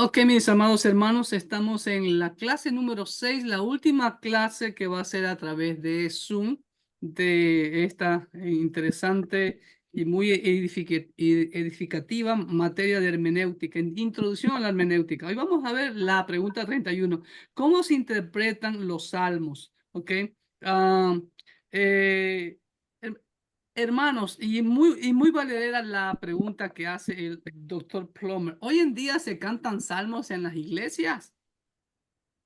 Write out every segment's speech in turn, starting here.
Ok, mis amados hermanos, estamos en la clase número 6, la última clase que va a ser a través de Zoom, de esta interesante y muy edificativa materia de hermenéutica, introducción a la hermenéutica. Hoy vamos a ver la pregunta 31. ¿Cómo se interpretan los salmos? Ok. Ah, eh, Hermanos, y muy valedera la pregunta que hace el doctor Plummer. ¿Hoy en día se cantan salmos en las iglesias?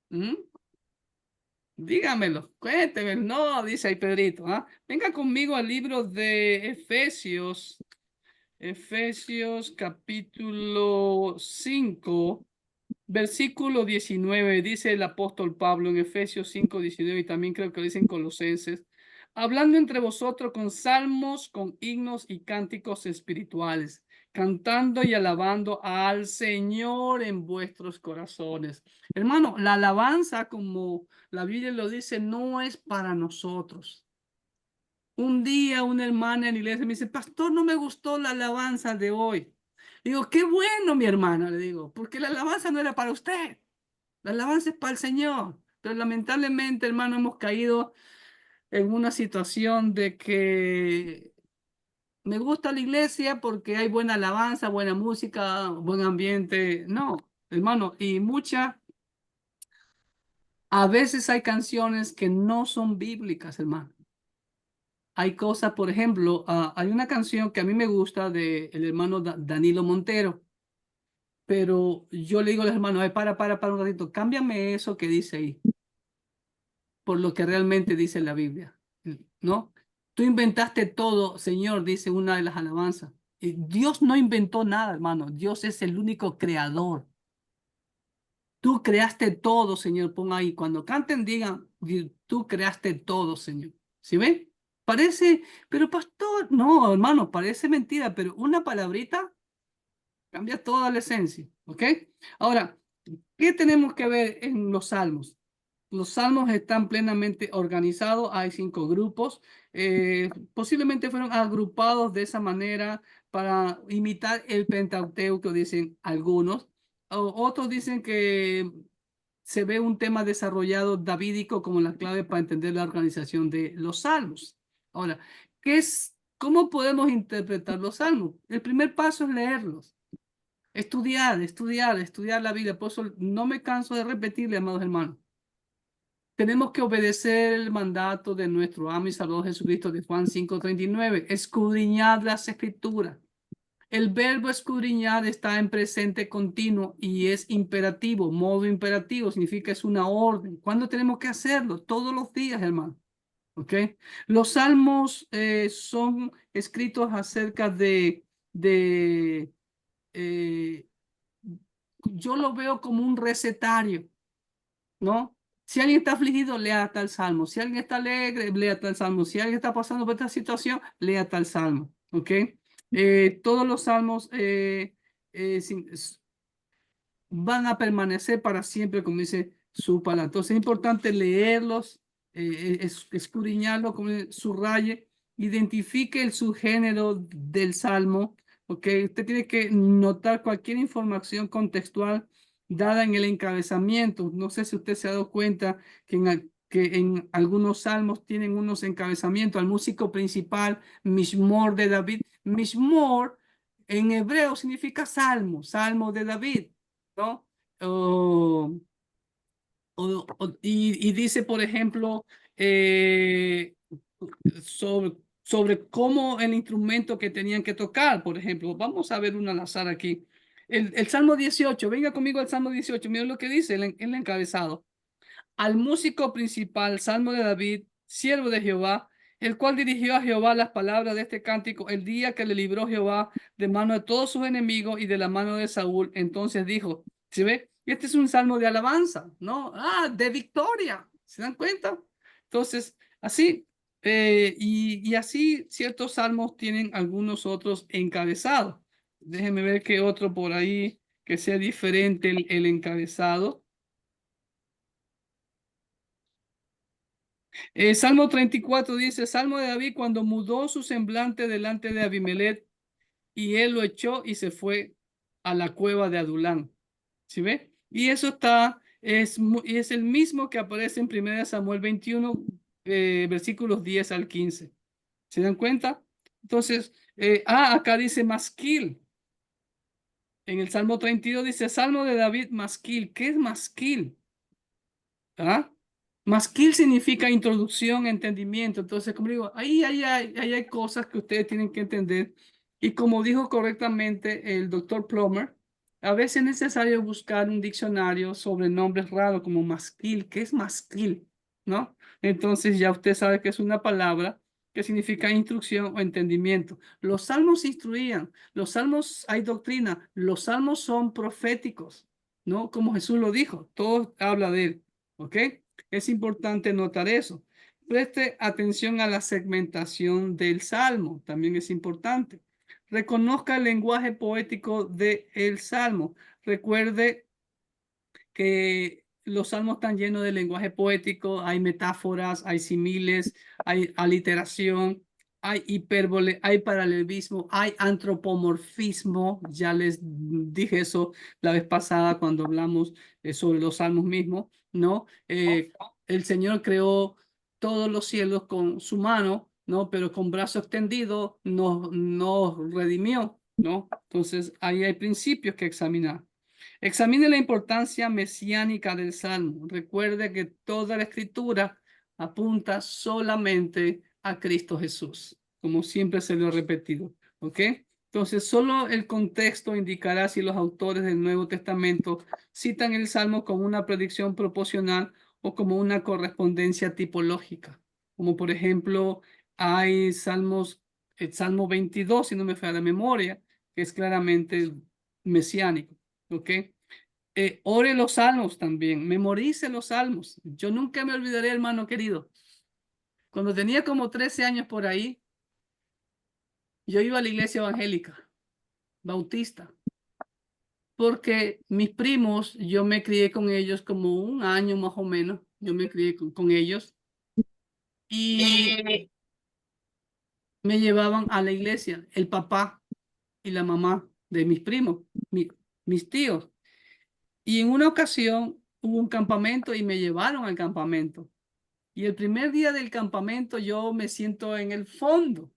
¿Mm? Dígamelo, cuénteme. No, dice ahí Pedrito. ¿Ah? Venga conmigo al libro de Efesios, Efesios capítulo 5, versículo 19. Dice el apóstol Pablo en Efesios 5, 19, y también creo que lo dice en Colosenses: hablando entre vosotros con salmos, con himnos y cánticos espirituales, cantando y alabando al Señor en vuestros corazones. Hermano, la alabanza, como la Biblia lo dice, no es para nosotros. Un día una hermana en la iglesia me dice: pastor, no me gustó la alabanza de hoy. Digo: qué bueno, mi hermana, le digo, porque la alabanza no era para usted. La alabanza es para el Señor. Pero lamentablemente, hermano, hemos caído en una situación de que me gusta la iglesia porque hay buena alabanza, buena música, buen ambiente. No, hermano, a veces hay canciones que no son bíblicas, hermano. Hay cosas, por ejemplo, hay una canción que a mí me gusta de el hermano Danilo Montero, pero yo le digo al hermano: "Ay, para un ratito, cámbiame eso que dice ahí por lo que realmente dice la Biblia, ¿no? Tú inventaste todo, Señor", dice una de las alabanzas. Y Dios no inventó nada, hermano. Dios es el único creador. Tú creaste todo, Señor. Pon ahí. Cuando canten, digan: tú creaste todo, Señor. ¿Sí ven? Parece, pero pastor, no, hermano, parece mentira, pero una palabrita cambia toda la esencia, ¿ok? Ahora, ¿qué tenemos que ver en los salmos? Los salmos están plenamente organizados, hay 5 grupos, posiblemente fueron agrupados de esa manera para imitar el Pentateuco, dicen algunos. Otros dicen que se ve un tema desarrollado davídico como la clave para entender la organización de los salmos. Ahora, ¿cómo podemos interpretar los salmos? El primer paso es leerlos. Estudiar la Biblia. Por eso no me canso de repetirle, amados hermanos. Tenemos que obedecer el mandato de nuestro amo y Salvador Jesucristo de Juan 5:39. Escudriñad las escrituras. El verbo escudriñar está en presente continuo y es imperativo, modo imperativo, significa es una orden. ¿Cuándo tenemos que hacerlo? Todos los días, hermano. ¿Ok? Los salmos son escritos acerca de eh, yo lo veo como un recetario, ¿no? Si alguien está afligido, lea tal salmo. Si alguien está alegre, lea tal salmo. Si alguien está pasando por esta situación, lea tal salmo. ¿Ok? Todos los salmos van a permanecer para siempre, como dice su palabra. Entonces es importante leerlos, escudriñarlos, como subraye, identifique el subgénero del salmo. ¿Ok? Usted tiene que notar cualquier información contextual dada en el encabezamiento. No sé si usted se ha dado cuenta que en algunos salmos tienen unos encabezamientos. Al músico principal, Mishmor de David. Mishmor en hebreo significa salmo, salmo de David, ¿no? O- y dice, por ejemplo, eh, sobre cómo el instrumento que tenían que tocar, por ejemplo. Vamos a ver una al azar aquí. El Salmo 18, venga conmigo al Salmo 18, miren lo que dice el encabezado: al músico principal, Salmo de David, siervo de Jehová, el cual dirigió a Jehová las palabras de este cántico el día que le libró Jehová de mano de todos sus enemigos y de la mano de Saúl. Entonces dijo, ¿se ve? Este es un salmo de alabanza, ¿no? De victoria. ¿Se dan cuenta? Entonces, así, y así ciertos salmos tienen algunos otros encabezados. Déjenme ver qué otro por ahí que sea diferente el encabezado. Salmo 34 dice: Salmo de David cuando mudó su semblante delante de Abimelech y él lo echó y se fue a la cueva de Adulán. ¿Sí ve? Y eso es el mismo que aparece en 1 Samuel 21, versículos 10 al 15. ¿Se dan cuenta? Entonces, acá dice masquil. En el Salmo 32 dice Salmo de David masquil. ¿Qué es masquil? ¿Ah? Masquil significa introducción, entendimiento. Entonces, como digo, ahí hay cosas que ustedes tienen que entender. Y como dijo correctamente el doctor Plummer, a veces es necesario buscar un diccionario sobre nombres raros como masquil. ¿Qué es masquil? ¿No? Entonces ya usted sabe que es una palabra que significa instrucción o entendimiento. Los salmos instruían, los salmos hay doctrina, los salmos son proféticos, ¿no? Como Jesús lo dijo, todo habla de él. ¿Ok? Es importante notar eso. Preste atención a la segmentación del salmo, también es importante. Reconozca el lenguaje poético del salmo. Recuerde que los salmos están llenos de lenguaje poético, hay metáforas, hay símiles, hay aliteración, hay hipérbole, hay paralelismo, hay antropomorfismo. Ya les dije eso la vez pasada cuando hablamos sobre los salmos mismos, ¿no? El Señor creó todos los cielos con su mano, ¿no? Pero con brazo extendido nos redimió, ¿no? Entonces, ahí hay principios que examinar. Examine la importancia mesiánica del Salmo. Recuerde que toda la escritura apunta solamente a Cristo Jesús, como siempre se lo he repetido. ¿Ok? Entonces, solo el contexto indicará si los autores del Nuevo Testamento citan el Salmo como una predicción proporcional o como una correspondencia tipológica. Como por ejemplo, hay salmos, el Salmo 22, si no me falla la memoria, que es claramente mesiánico. ¿Ok? Ore los salmos también, memorice los salmos. Yo nunca me olvidaré, hermano querido. Cuando tenía como 13 años por ahí, yo iba a la iglesia evangélica, bautista, porque mis primos, yo me crié con ellos como un año más o menos, yo me crié con ellos y me llevaban a la iglesia, el papá y la mamá de mis primos, mis tíos. Y en una ocasión hubo un campamento y me llevaron al campamento. Y el primer día del campamento yo me siento en el fondo,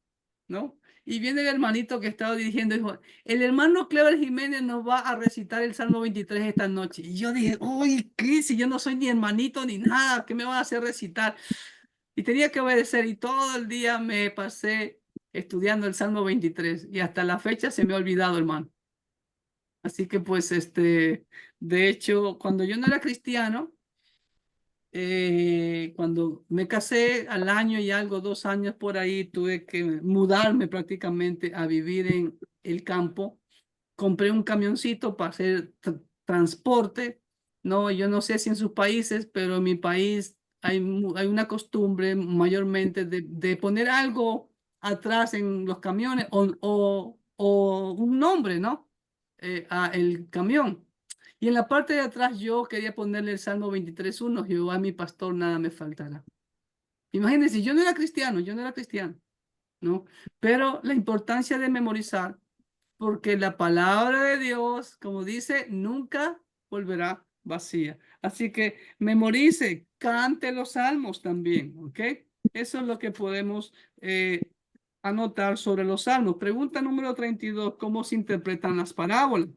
¿no? Y viene el hermanito que estaba dirigiendo y dijo, el hermano Clever Jiménez nos va a recitar el Salmo 23 esta noche. Y yo dije, uy, ¿qué? Si yo no soy ni hermanito ni nada, ¿qué me van a hacer recitar? Y tenía que obedecer y todo el día me pasé estudiando el Salmo 23 y hasta la fecha se me ha olvidado, hermano. Así que pues, de hecho, cuando yo no era cristiano, cuando me casé al año y algo, 2 años por ahí, tuve que mudarme prácticamente a vivir en el campo. Compré un camioncito para hacer transporte. No, yo no sé si en sus países, pero en mi país hay una costumbre mayormente de poner algo atrás en los camiones o un nombre, ¿no? A el camión. Y en la parte de atrás yo quería ponerle el Salmo 23:1, Jehová mi pastor, nada me faltará. Imagínense, yo no era cristiano, ¿no? Pero la importancia de memorizar, porque la palabra de Dios, como dice, nunca volverá vacía. Así que memorice, cante los salmos también, ¿ok? Eso es lo que podemos anotar sobre los salmos. Pregunta número 32, ¿cómo se interpretan las parábolas?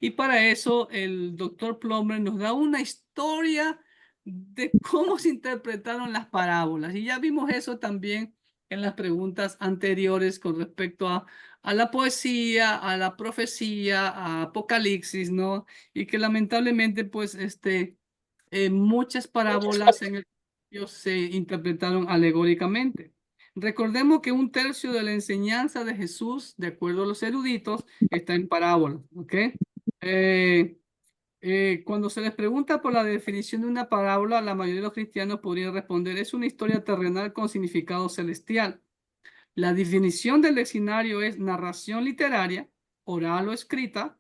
Y para eso el doctor Plummer nos da una historia de cómo se interpretaron las parábolas. Y ya vimos eso también en las preguntas anteriores con respecto a la poesía, a la profecía, a Apocalipsis, ¿no? Y que lamentablemente, pues, muchas parábolas en el se interpretaron alegóricamente. Recordemos que un tercio de la enseñanza de Jesús, de acuerdo a los eruditos, está en parábolas, ¿ok? Eh, cuando se les pregunta por la definición de una parábola, la mayoría de los cristianos podrían responder, es una historia terrenal con significado celestial. La definición del diccionario es narración literaria, oral o escrita,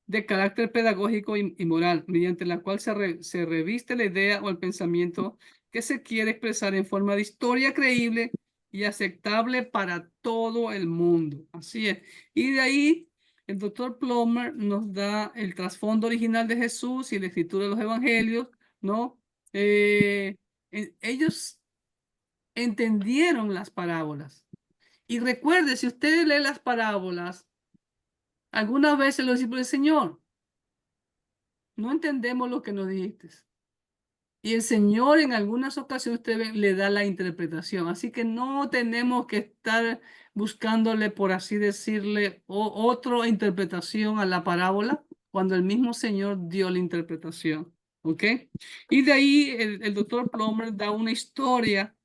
de carácter pedagógico y moral, mediante la cual se reviste la idea o el pensamiento que se quiere expresar en forma de historia creíble y aceptable para todo el mundo. Así es. Y de ahí el doctor Plummer nos da el trasfondo original de Jesús y la escritura de los evangelios, ¿no? Ellos entendieron las parábolas. Y recuerde, si usted lee las parábolas, algunas veces los discípulos, Señor, no entendemos lo que nos dijiste. Y el Señor en algunas ocasiones le da la interpretación. Así que no tenemos que estar buscándole, por así decirle, otra interpretación a la parábola cuando el mismo Señor dio la interpretación. ¿Ok? Y de ahí el doctor Plummer da una historia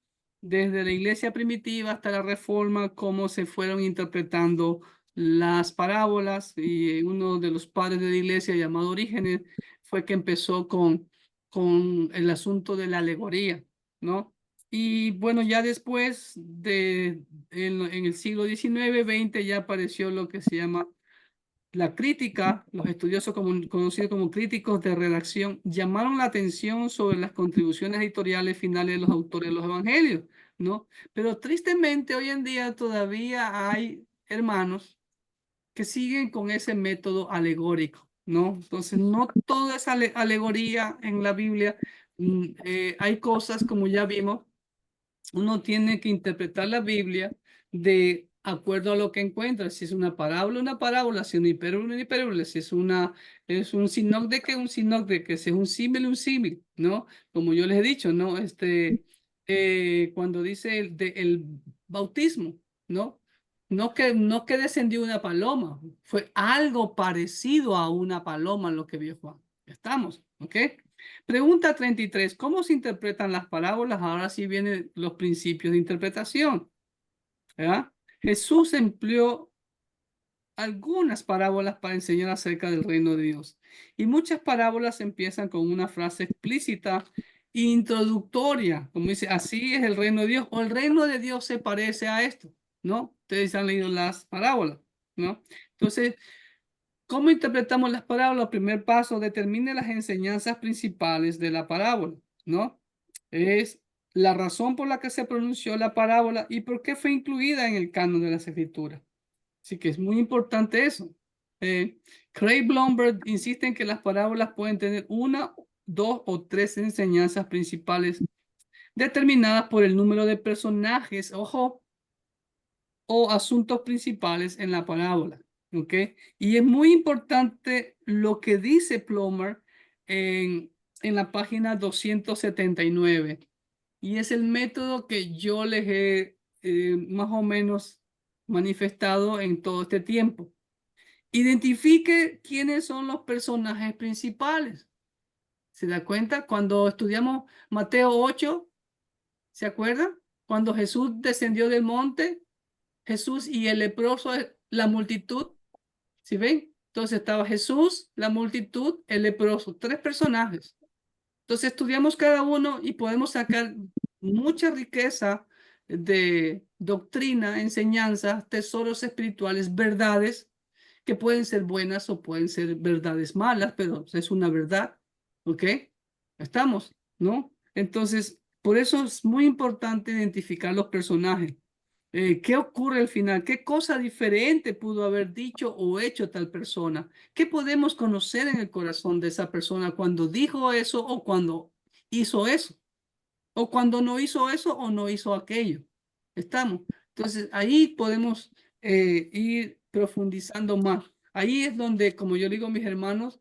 desde la iglesia primitiva hasta la reforma, cómo se fueron interpretando las parábolas. Y uno de los padres de la iglesia, llamado Orígenes, fue que empezó con el asunto de la alegoría, ¿no? Y bueno, ya después en el siglo XIX, XX, ya apareció lo que se llama la crítica. Los estudiosos conocidos como críticos de redacción llamaron la atención sobre las contribuciones editoriales finales de los autores de los evangelios, ¿no? Pero tristemente hoy en día todavía hay hermanos que siguen con ese método alegórico, ¿no? Entonces, no toda esa alegoría en la Biblia. Hay cosas, como ya vimos, uno tiene que interpretar la Biblia de acuerdo a lo que encuentra. Si es una parábola, si es una hipérbole, si es un sinócdeke, si es un símil, ¿no? Como yo les he dicho, ¿no? Cuando dice el bautismo, ¿no? No que descendió una paloma, fue algo parecido a una paloma lo que vio Juan. Estamos, ¿ok? Pregunta 33. ¿Cómo se interpretan las parábolas? Ahora sí vienen los principios de interpretación, ¿verdad? Jesús empleó algunas parábolas para enseñar acerca del reino de Dios. Y muchas parábolas empiezan con una frase explícita, introductoria, como dice, así es el reino de Dios, o el reino de Dios se parece a esto, ¿no? Ustedes han leído las parábolas, ¿no? Entonces, ¿cómo interpretamos las parábolas? Primer paso, determine las enseñanzas principales de la parábola, ¿no? Es la razón por la que se pronunció la parábola y por qué fue incluida en el canon de las escrituras. Así que es muy importante eso. Craig Blomberg insiste en que las parábolas pueden tener una, dos o tres enseñanzas principales determinadas por el número de personajes, ojo, o asuntos principales en la parábola. ¿Ok? Y es muy importante lo que dice Plummer en la página 279. Y es el método que yo les he más o menos manifestado en todo este tiempo. Identifique quiénes son los personajes principales. ¿Se da cuenta? Cuando estudiamos Mateo 8, ¿se acuerdan? Cuando Jesús descendió del monte, Jesús y el leproso, la multitud, ¿sí ven? Entonces estaba Jesús, la multitud, el leproso, tres personajes. Entonces estudiamos cada uno y podemos sacar mucha riqueza de doctrina, enseñanzas, tesoros espirituales, verdades que pueden ser buenas o pueden ser verdades malas, pero es una verdad, ¿ok? Estamos, ¿no? Entonces, por eso es muy importante identificar los personajes. ¿Qué ocurre al final? ¿Qué cosa diferente pudo haber dicho o hecho tal persona? ¿Qué podemos conocer en el corazón de esa persona cuando dijo eso o cuando hizo eso? O cuando no hizo eso o no hizo aquello. Estamos. Entonces, ahí podemos ir profundizando más. Ahí es donde, como yo digo a mis hermanos,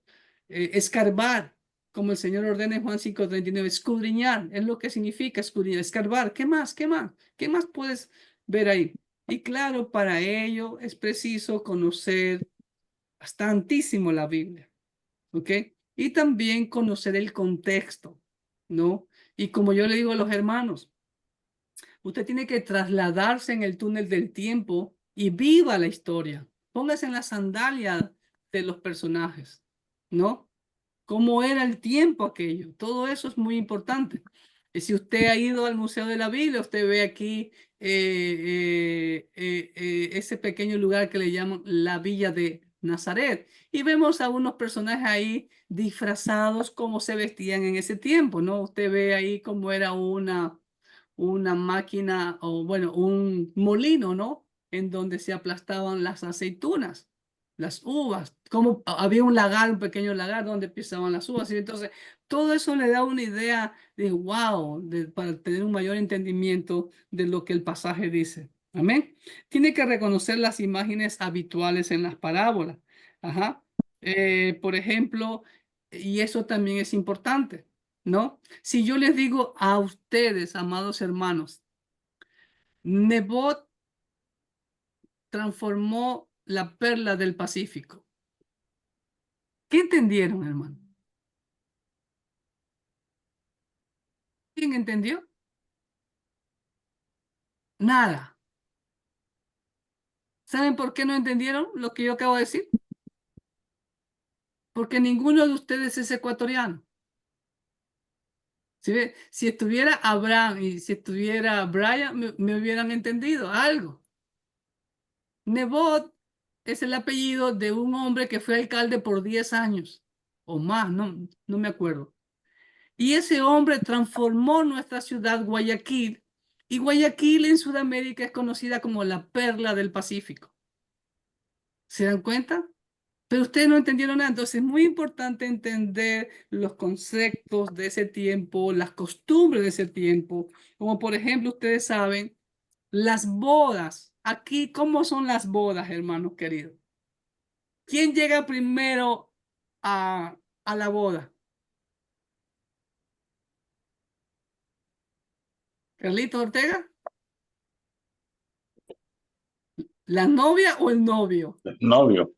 escarbar, como el Señor ordena en Juan 5:39, escudriñar, es lo que significa escudriñar, escarbar. ¿Qué más? ¿Qué más? ¿Qué más puedes ver ahí? Y claro, para ello es preciso conocer bastantísimo la Biblia, ¿ok? Y también conocer el contexto, ¿no? Y como yo le digo a los hermanos, usted tiene que trasladarse en el túnel del tiempo y viva la historia. Póngase en la sandalia de los personajes, ¿no? ¿Cómo era el tiempo aquello? Todo eso es muy importante. Y si usted ha ido al Museo de la Biblia, usted ve aquí ese pequeño lugar que le llaman la Villa de Nazaret. Y vemos a unos personajes ahí disfrazados como se vestían en ese tiempo, ¿no? Usted ve ahí cómo era una máquina o, bueno, un molino, ¿no? En donde se aplastaban las aceitunas. las uvas, como había un lagar, un pequeño lagar donde pisaban las uvas. Y entonces, todo eso le da una idea de wow, para tener un mayor entendimiento de lo que el pasaje dice. Amén. Tiene que reconocer las imágenes habituales en las parábolas. Ajá. Por ejemplo, y eso también es importante, ¿no? Si yo les digo a ustedes, amados hermanos, Nebot transformó la perla del Pacífico. ¿Qué entendieron, hermano? ¿Quién entendió? Nada. ¿Saben por qué no entendieron lo que yo acabo de decir? Porque ninguno de ustedes es ecuatoriano. ¿Sí ve? Si estuviera Abraham y si estuviera Brian, me hubieran entendido algo. Nebot es el apellido de un hombre que fue alcalde por 10 años o más, no me acuerdo. Y ese hombre transformó nuestra ciudad Guayaquil, y Guayaquil en Sudamérica es conocida como la perla del Pacífico. ¿Se dan cuenta? Pero ustedes no entendieron nada. Entonces es muy importante entender los conceptos de ese tiempo, las costumbres de ese tiempo. Como por ejemplo, ustedes saben, las bodas. Aquí, ¿cómo son las bodas, hermanos queridos? ¿Quién llega primero a la boda? ¿Carlito Ortega? ¿La novia o el novio? Novio,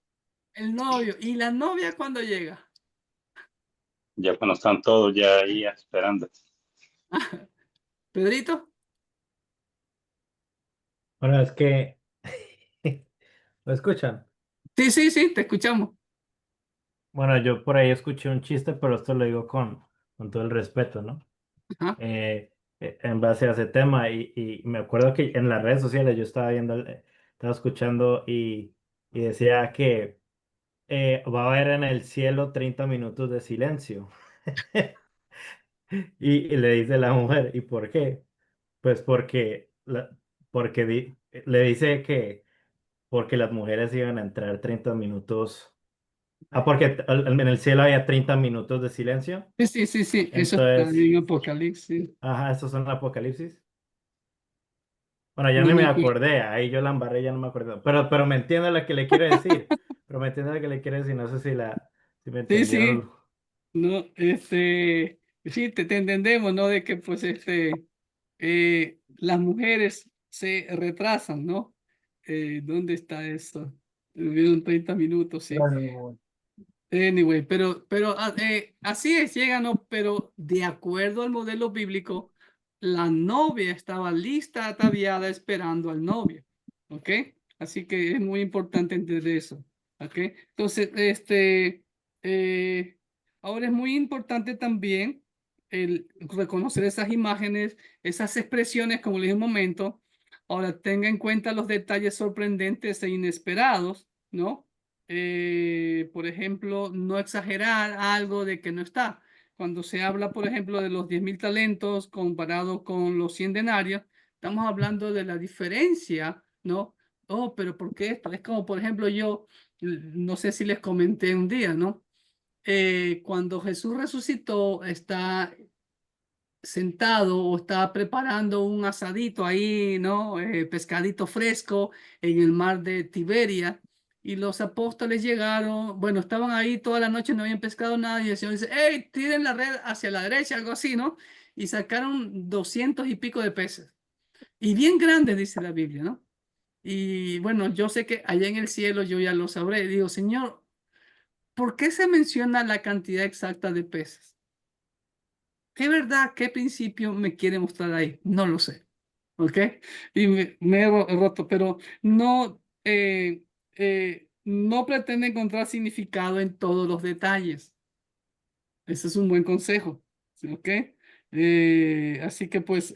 El novio. ¿Y la novia cuándo llega? ya cuando están todos ya ahí esperando. ¿Pedrito? Bueno, es que lo escuchan. Sí, sí, sí, te escuchamos. Bueno, yo por ahí escuché un chiste, pero esto lo digo con todo el respeto, ¿no? Ajá. En base a ese tema, y me acuerdo que en las redes sociales yo estaba viendo, estaba escuchando y decía que va a haber en el cielo 30 minutos de silencio. Y le dice la mujer, ¿y por qué? Pues porque, le dice que porque las mujeres iban a entrar 30 minutos. Ah, porque en el cielo había 30 minutos de silencio. Sí, sí, sí, sí. Eso está Entonces, en Apocalipsis. ajá, estos son el Apocalipsis. Bueno, ya No ni me me acuerdo. acordé, ahí yo la embarré, ya no me acuerdo. Pero me entiende lo que le quiero decir. Pero me entiende lo que le quiero decir. No sé si me Sí, entendieron. sí. No, sí, te entendemos, ¿no? De que pues las mujeres se retrasan, ¿no? ¿Dónde está eso? Tuvieron 30 minutos, sí. Anyway, pero así es, llega, ¿no? Pero de acuerdo al modelo bíblico, la novia estaba lista, ataviada, esperando al novio, ¿ok? Así que es muy importante entender eso, ¿ok? Entonces, eh, ahora es muy importante también el reconocer esas imágenes, esas expresiones, como le dije un momento. Ahora, tenga en cuenta los detalles sorprendentes e inesperados, ¿no? Por ejemplo, no exagerar algo de que no está. Cuando se habla, por ejemplo, de los 10.000 talentos comparado con los 100 denarios, estamos hablando de la diferencia, ¿no? Oh, pero ¿por qué esto? Es como, por ejemplo, yo, no sé si les comenté un día, ¿no? Cuando Jesús resucitó, está sentado o estaba preparando un asadito ahí, ¿no? Pescadito fresco en el mar de Tiberia. Y los apóstoles llegaron, bueno, estaban ahí toda la noche, no habían pescado nada. Y el Señor dice, hey, tiren la red hacia la derecha, algo así, ¿no? Y sacaron 200 y pico de peces. Y bien grandes, dice la Biblia, ¿no? Y bueno, yo sé que allá en el cielo yo ya lo sabré. Digo, Señor, ¿por qué se menciona la cantidad exacta de peces? ¿Qué verdad, qué principio me quiere mostrar ahí? No lo sé. ¿Ok? Y me he roto, pero no pretende encontrar significado en todos los detalles. Ese es un buen consejo. ¿Sí? ¿Ok? Así que pues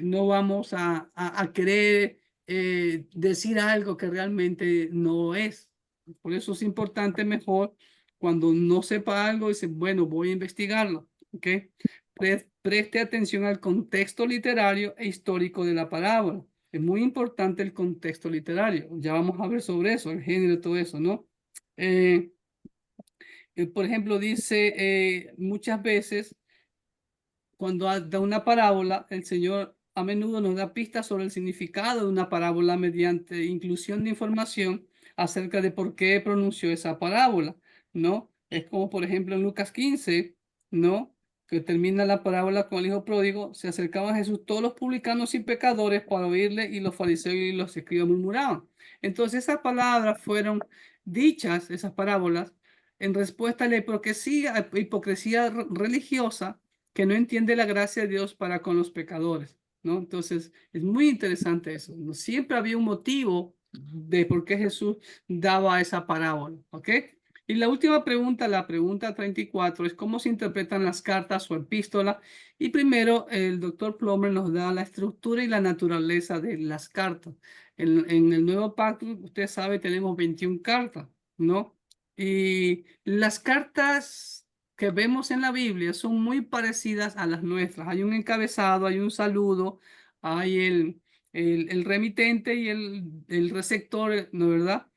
no vamos a querer decir algo que realmente no es. Por eso es importante mejor cuando no sepa algo, dice, bueno, voy a investigarlo. ¿Ok? Preste atención al contexto literario e histórico de la parábola. Es muy importante el contexto literario. Ya vamos a ver sobre eso, el género, todo eso, ¿no? Por ejemplo, dice muchas veces cuando da una parábola, el Señor a menudo nos da pistas sobre el significado de una parábola mediante inclusión de información acerca de por qué pronunció esa parábola, ¿no? Es como, por ejemplo, en Lucas 15, ¿no? Que termina la parábola con el hijo pródigo, se acercaban a Jesús todos los publicanos y pecadores para oírle y los fariseos y los escribas murmuraban. Entonces esas palabras fueron dichas, esas parábolas, en respuesta a la hipocresía religiosa que no entiende la gracia de Dios para con los pecadores, ¿no? Entonces, es muy interesante eso, ¿no? Siempre había un motivo de por qué Jesús daba esa parábola, ¿ok? Y la última pregunta, la pregunta 34, es cómo se interpretan las cartas o epístolas. Y primero, el doctor Plummer nos da la estructura y la naturaleza de las cartas. En el Nuevo Pacto, usted sabe, tenemos 21 cartas, ¿no? Y las cartas que vemos en la Biblia son muy parecidas a las nuestras. Hay un encabezado, hay un saludo, hay el remitente y el receptor, ¿no verdad?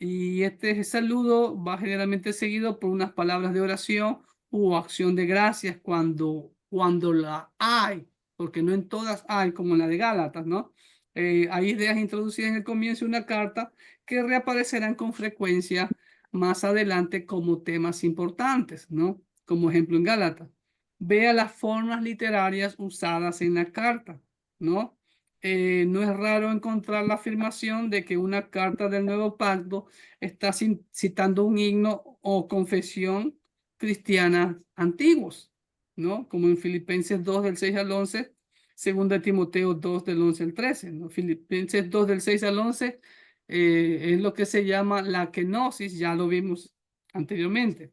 Y este saludo va generalmente seguido por unas palabras de oración o acción de gracias cuando la hay, porque no en todas hay, como en la de Gálatas, ¿no? Hay ideas introducidas en el comienzo de una carta que reaparecerán con frecuencia más adelante como temas importantes, ¿no? Como ejemplo en Gálatas. Vea las formas literarias usadas en la carta, ¿no? No es raro encontrar la afirmación de que una carta del Nuevo Pacto está citando un himno o confesión cristiana antiguos, ¿no? Como en Filipenses 2 del 6 al 11, segunda de Timoteo 2 del 11 al 13, ¿no? Filipenses 2 del 6 al 11 es lo que se llama la kenosis, ya lo vimos anteriormente.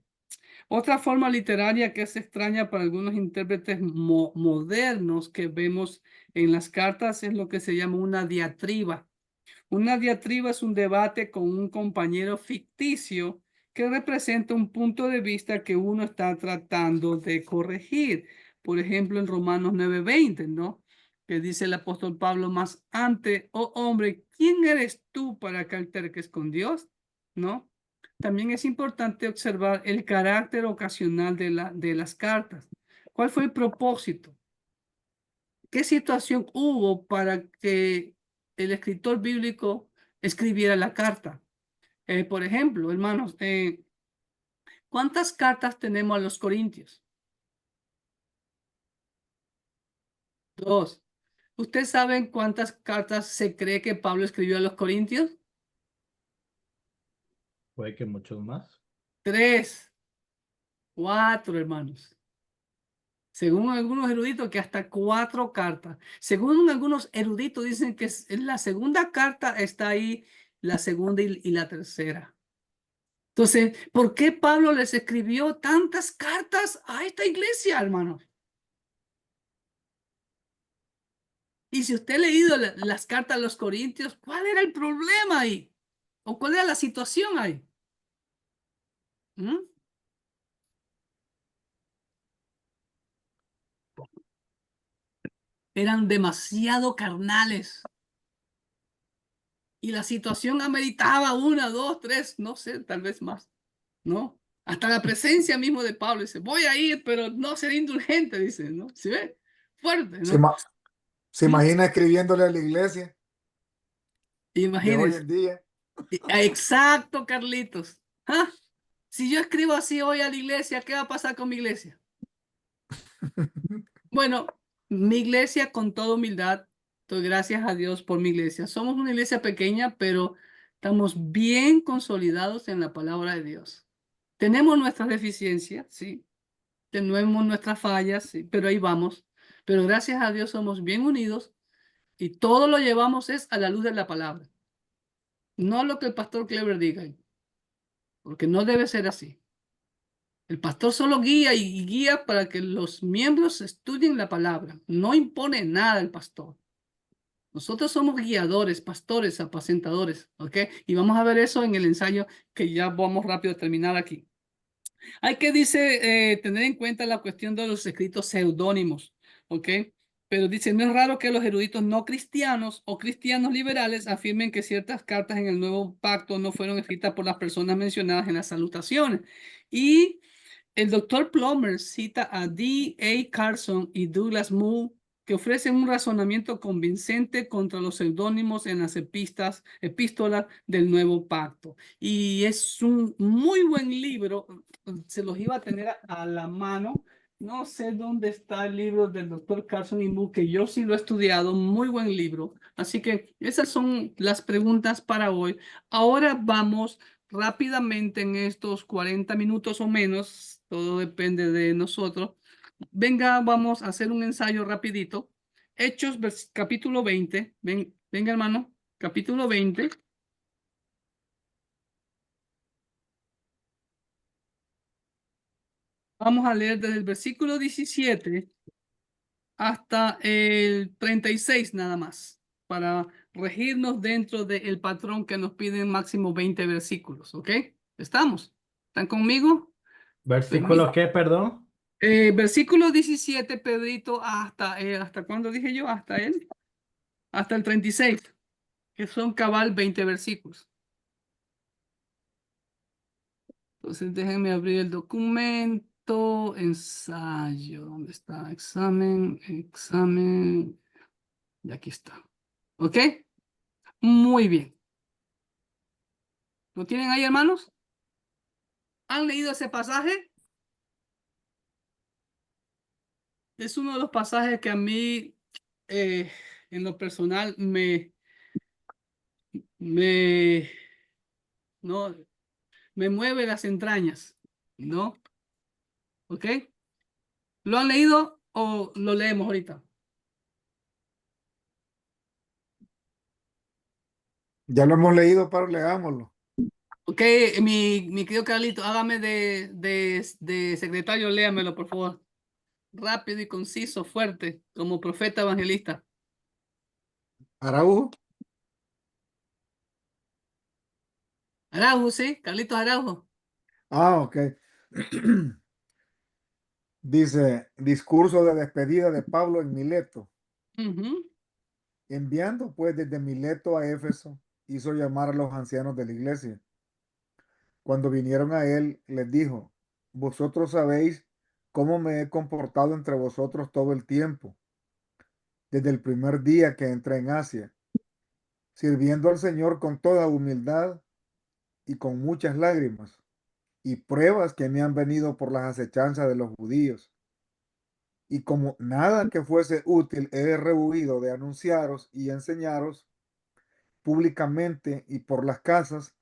Otra forma literaria que es extraña para algunos intérpretes modernos que vemos en las cartas es lo que se llama una diatriba. Una diatriba es un debate con un compañero ficticio que representa un punto de vista que uno está tratando de corregir. Por ejemplo, en Romanos 9:20, ¿no? Que dice el apóstol Pablo, más antes, oh hombre, ¿quién eres tú para que alterques con Dios? ¿No? También es importante observar el carácter ocasional de las cartas. ¿Cuál fue el propósito? ¿Qué situación hubo para que el escritor bíblico escribiera la carta? Por ejemplo, hermanos, ¿cuántas cartas tenemos a los Corintios? 2. ¿Ustedes saben cuántas cartas se cree que Pablo escribió a los Corintios? Puede que muchos más. 3, 4, hermanos. Según algunos eruditos, que hasta 4 cartas. Según algunos eruditos, dicen que en la segunda carta está ahí la segunda y la tercera. Entonces, ¿por qué Pablo les escribió tantas cartas a esta iglesia, hermanos? Y si usted ha leído las cartas a los Corintios, ¿cuál era el problema ahí? ¿O cuál era la situación ahí? ¿Mm? Eran demasiado carnales. Y la situación ameritaba 1, 2, 3, no sé, tal vez más, ¿no? Hasta la presencia mismo de Pablo dice, voy a ir, pero no seré indulgente, dice, ¿no? ¿Sí ve? Fuerte, Se, ¿no? se ¿Mm? imagina escribiéndole a la iglesia de hoy Imagínense. en día. Exacto, Carlitos. ¿Ah? Si yo escribo así hoy a la iglesia, ¿qué va a pasar con mi iglesia? Bueno, mi iglesia, con toda humildad, doy gracias a Dios por mi iglesia. Somos una iglesia pequeña, pero estamos bien consolidados en la palabra de Dios. Tenemos nuestras deficiencias, sí. Tenemos nuestras fallas, sí, pero ahí vamos. Pero gracias a Dios somos bien unidos y todo lo llevamos es a la luz de la palabra. No lo que el pastor Clever diga, porque no debe ser así. El pastor solo guía y guía para que los miembros estudien la palabra. No impone nada el pastor. Nosotros somos guiadores, pastores, apacentadores, ¿ok? Y vamos a ver eso en el ensayo que ya vamos rápido a terminar aquí. Hay que, tener en cuenta la cuestión de los escritos seudónimos, ¿ok? Pero dice, no es raro que los eruditos no cristianos o cristianos liberales afirmen que ciertas cartas en el nuevo pacto no fueron escritas por las personas mencionadas en las salutaciones. Y el doctor Plummer cita a D. A. Carson y Douglas Moo, que ofrecen un razonamiento convincente contra los seudónimos en las epístolas del Nuevo Pacto. Y es un muy buen libro, se los iba a tener a la mano. No sé dónde está el libro del doctor Carson y Moo, que yo sí lo he estudiado, muy buen libro. Así que esas son las preguntas para hoy. Ahora vamos rápidamente en estos 40 minutos o menos, todo depende de nosotros. Venga, vamos a hacer un ensayo rapidito. Hechos, capítulo 20. Venga, hermano, capítulo 20. Vamos a leer desde el versículo 17 hasta el 36 nada más, para regirnos dentro del patrón que nos piden máximo 20 versículos, ¿ok? ¿Estamos? ¿Están conmigo? ¿Versículo qué, perdón? Versículo 17, Pedrito, ¿hasta cuándo dije yo? Hasta el 36, que son cabal 20 versículos. Entonces déjenme abrir el documento, ensayo, ¿dónde está? Examen, y aquí está. ¿Ok? Muy bien. ¿Lo tienen ahí, hermanos? ¿Han leído ese pasaje? Es uno de los pasajes que a mí, en lo personal, me, no, me mueve las entrañas, ¿no? ¿Ok? ¿Lo han leído o lo leemos ahorita? Ya lo hemos leído, pero leámoslo. Ok, mi querido Carlito, hágame de secretario, léamelo, por favor. Rápido y conciso, fuerte, como profeta evangelista. Araujo. Araujo, ¿sí? Carlitos Araujo. Ok. Dice, discurso de despedida de Pablo en Mileto. Ujú. Enviando pues desde Mileto a Éfeso, hizo llamar a los ancianos de la iglesia. Cuando vinieron a él, les dijo, vosotros sabéis cómo me he comportado entre vosotros todo el tiempo, desde el primer día que entré en Asia, sirviendo al Señor con toda humildad y con muchas lágrimas y pruebas que me han venido por las acechanzas de los judíos. Y como nada que fuese útil he rehuido de anunciaros y enseñaros públicamente y por las casas,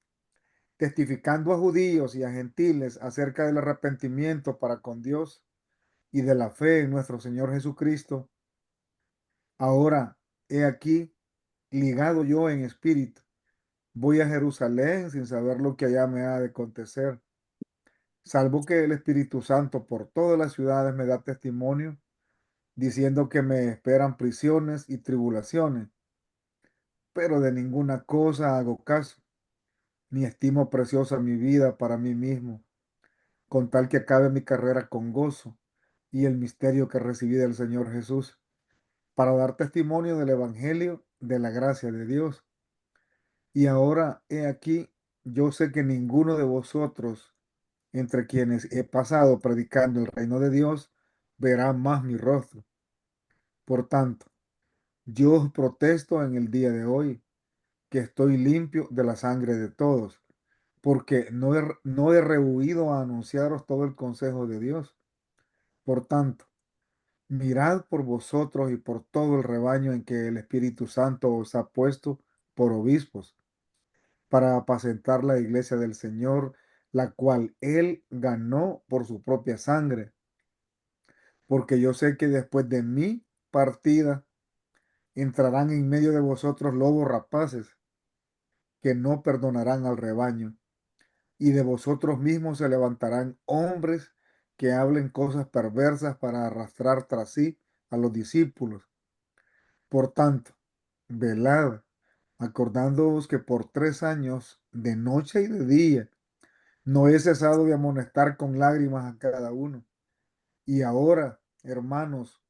testificando a judíos y a gentiles acerca del arrepentimiento para con Dios y de la fe en nuestro Señor Jesucristo. Ahora, he aquí, ligado yo en espíritu, voy a Jerusalén sin saber lo que allá me ha de acontecer, salvo que el Espíritu Santo por todas las ciudades me da testimonio, diciendo que me esperan prisiones y tribulaciones, pero de ninguna cosa hago caso, ni estimo preciosa mi vida para mí mismo, con tal que acabe mi carrera con gozo y el misterio que recibí del Señor Jesús, para dar testimonio del Evangelio de la gracia de Dios. Y ahora, he aquí, yo sé que ninguno de vosotros, entre quienes he pasado predicando el reino de Dios, verá más mi rostro. Por tanto, yo os protesto en el día de hoy que estoy limpio de la sangre de todos, porque no he rehuido a anunciaros todo el consejo de Dios. Por tanto, mirad por vosotros y por todo el rebaño en que el Espíritu Santo os ha puesto por obispos, para apacentar la iglesia del Señor, la cual Él ganó por su propia sangre. Porque yo sé que después de mi partida entrarán en medio de vosotros lobos rapaces, que no perdonarán al rebaño, y de vosotros mismos se levantarán hombres que hablen cosas perversas para arrastrar tras sí a los discípulos. Por tanto, velad, acordándoos que por 3 años, de noche y de día, no he cesado de amonestar con lágrimas a cada uno. Y ahora, hermanos,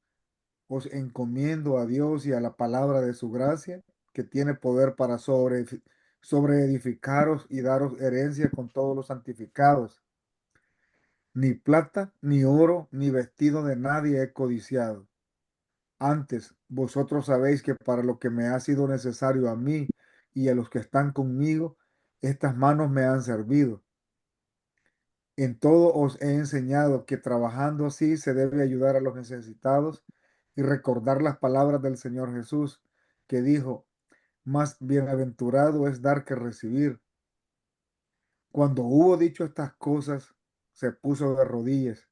os encomiendo a Dios y a la palabra de su gracia, que tiene poder para sobreedificaros y daros herencia con todos los santificados. Ni plata, ni oro, ni vestido de nadie he codiciado. Antes, vosotros sabéis que para lo que me ha sido necesario a mí y a los que están conmigo, estas manos me han servido. En todo os he enseñado que trabajando así se debe ayudar a los necesitados y recordar las palabras del Señor Jesús, que dijo, más bienaventurado es dar que recibir. Cuando hubo dicho estas cosas, se puso de rodillas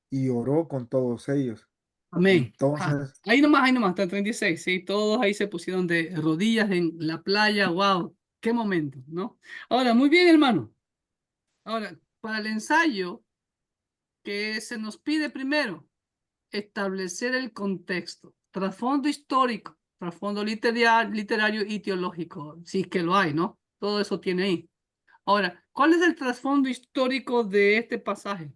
y oró con todos ellos. Amén. Entonces, Ahí nomás, hasta el 36, ¿sí? Todos ahí se pusieron de rodillas en la playa. ¡Wow! ¡Qué momento!, ¿no? Ahora, muy bien, hermano. Ahora, para el ensayo, que se nos pide primero, establecer el contexto, trasfondo histórico, trasfondo literario y teológico, si es que lo hay, ¿no? Todo eso tiene ahí. Ahora, ¿cuál es el trasfondo histórico de este pasaje?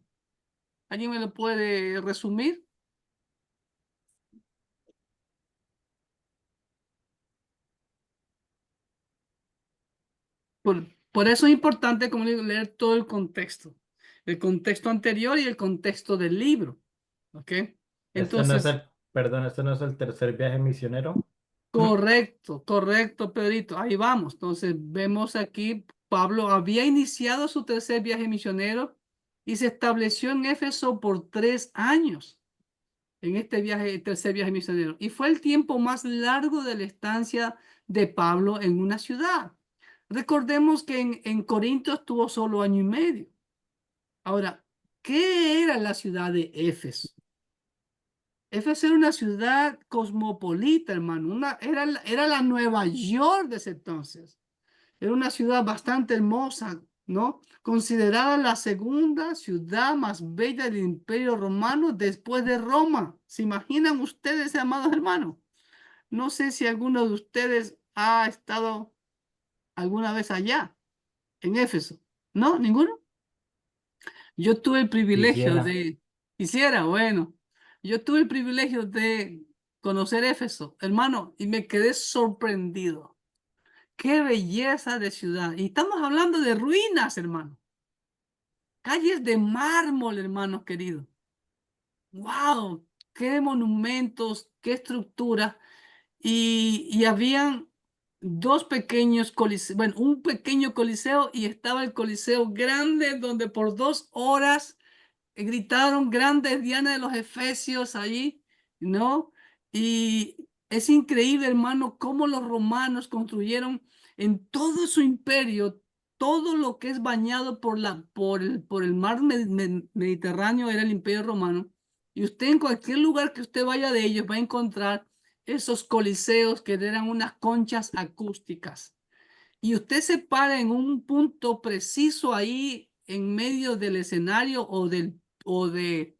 ¿Alguien me lo puede resumir? Por eso es importante, como digo, leer todo el contexto anterior y el contexto del libro, ¿ok? Este no es Entonces, perdón, este no es el tercer viaje misionero. correcto, Pedrito, ahí vamos. Entonces, vemos aquí, Pablo había iniciado su tercer viaje misionero y se estableció en Éfeso por 3 años en este viaje, tercer viaje misionero. Y fue el tiempo más largo de la estancia de Pablo en una ciudad. Recordemos que en Corinto estuvo solo 1 año y medio. Ahora, ¿qué era la ciudad de Éfeso? Éfeso era una ciudad cosmopolita, hermano. Era la Nueva York de ese entonces. Era una ciudad bastante hermosa, ¿no? Considerada la segunda ciudad más bella del Imperio Romano después de Roma. ¿Se imaginan ustedes, amados hermanos? No sé si alguno de ustedes ha estado alguna vez allá, en Éfeso. ¿No? ¿Ninguno? Yo tuve el privilegio Quisiera. de, quisiera, bueno, yo tuve el privilegio de conocer Éfeso, hermano, y me quedé sorprendido. Qué belleza de ciudad. Y estamos hablando de ruinas, hermano. Calles de mármol, hermanos queridos. ¡Wow! ¡Qué monumentos! ¡Qué estructura! Y habían dos pequeños coliseos, bueno, un pequeño coliseo y estaba el coliseo grande donde por 2 horas gritaron grandes Diana de los Efesios allí, ¿no? Y es increíble, hermano, cómo los romanos construyeron en todo su imperio, todo lo que es bañado por el mar Mediterráneo era el imperio romano. Y usted en cualquier lugar que usted vaya de ellos va a encontrar esos coliseos que eran unas conchas acústicas. Y usted se para en un punto preciso ahí en medio del escenario o de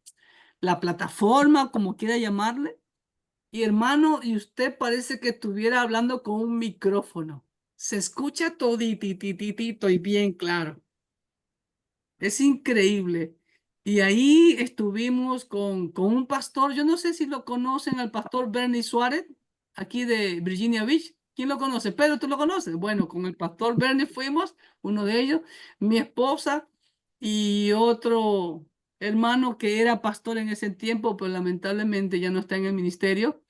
la plataforma, como quiera llamarle. Y hermano, y usted parece que estuviera hablando con un micrófono. Se escucha toditititito y bien claro. Es increíble. Y ahí estuvimos con un pastor, yo no sé si lo conocen, al pastor Bernie Suárez, aquí de Virginia Beach. ¿Quién lo conoce? Pedro, ¿tú lo conoces? Bueno, con el pastor Bernie fuimos, uno de ellos, mi esposa y otro hermano que era pastor en ese tiempo, pero lamentablemente ya no está en el ministerio.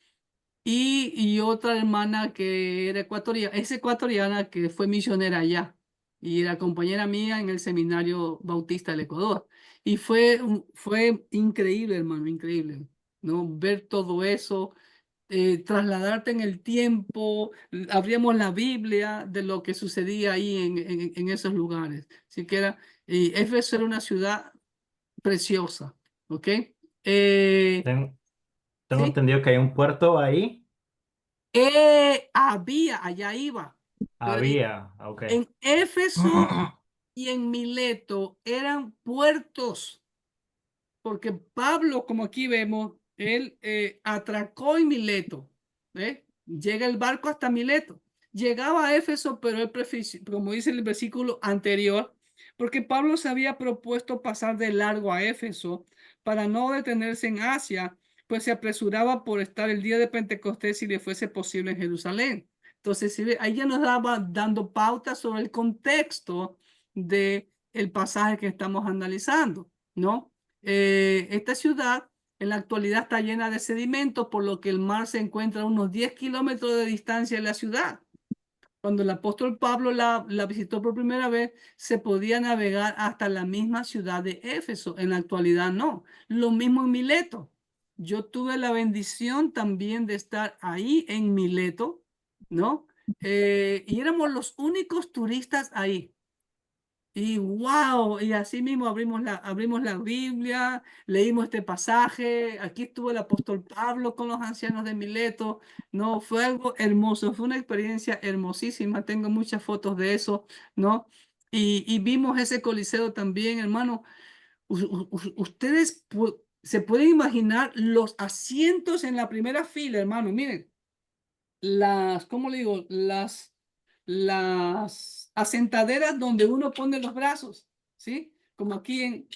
Y otra hermana que era ecuatoriana, es ecuatoriana que fue misionera allá y era compañera mía en el seminario bautista del Ecuador. Y fue increíble, hermano, increíble, ¿no? Ver todo eso, trasladarte en el tiempo, abríamos la Biblia de lo que sucedía ahí en esos lugares. Así que Éfeso era una ciudad preciosa, ¿ok? Tengo, tengo ¿Sí? entendido que hay un puerto ahí. Allá iba. Había, ok. En Éfeso y en Mileto eran puertos, porque Pablo, como aquí vemos, él atracó en Mileto. Llega el barco hasta Mileto. Llegaba a Éfeso, pero él como dice el versículo anterior, porque Pablo se había propuesto pasar de largo a Éfeso para no detenerse en Asia, pues se apresuraba por estar el día de Pentecostés si le fuese posible en Jerusalén. Entonces, ahí ya nos daba dando pautas sobre el contexto de el pasaje que estamos analizando, ¿no? Esta ciudad en la actualidad está llena de sedimentos, por lo que el mar se encuentra a unos 10 kilómetros de distancia de la ciudad. Cuando el apóstol Pablo la visitó por primera vez, se podía navegar hasta la misma ciudad de Éfeso. En la actualidad no. Lo mismo en Mileto. Yo tuve la bendición también de estar ahí en Mileto, ¿no? Y éramos los únicos turistas ahí. Y wow, y así mismo abrimos la Biblia, leímos este pasaje, aquí estuvo el apóstol Pablo con los ancianos de Mileto, no, fue algo hermoso, fue una experiencia hermosísima, tengo muchas fotos de eso, ¿no? Y vimos ese coliseo también, hermano. Ustedes se pueden imaginar los asientos en la primera fila, hermano, miren ¿cómo le digo? Las asentaderas donde uno pone los brazos, ¿sí? Como aquí en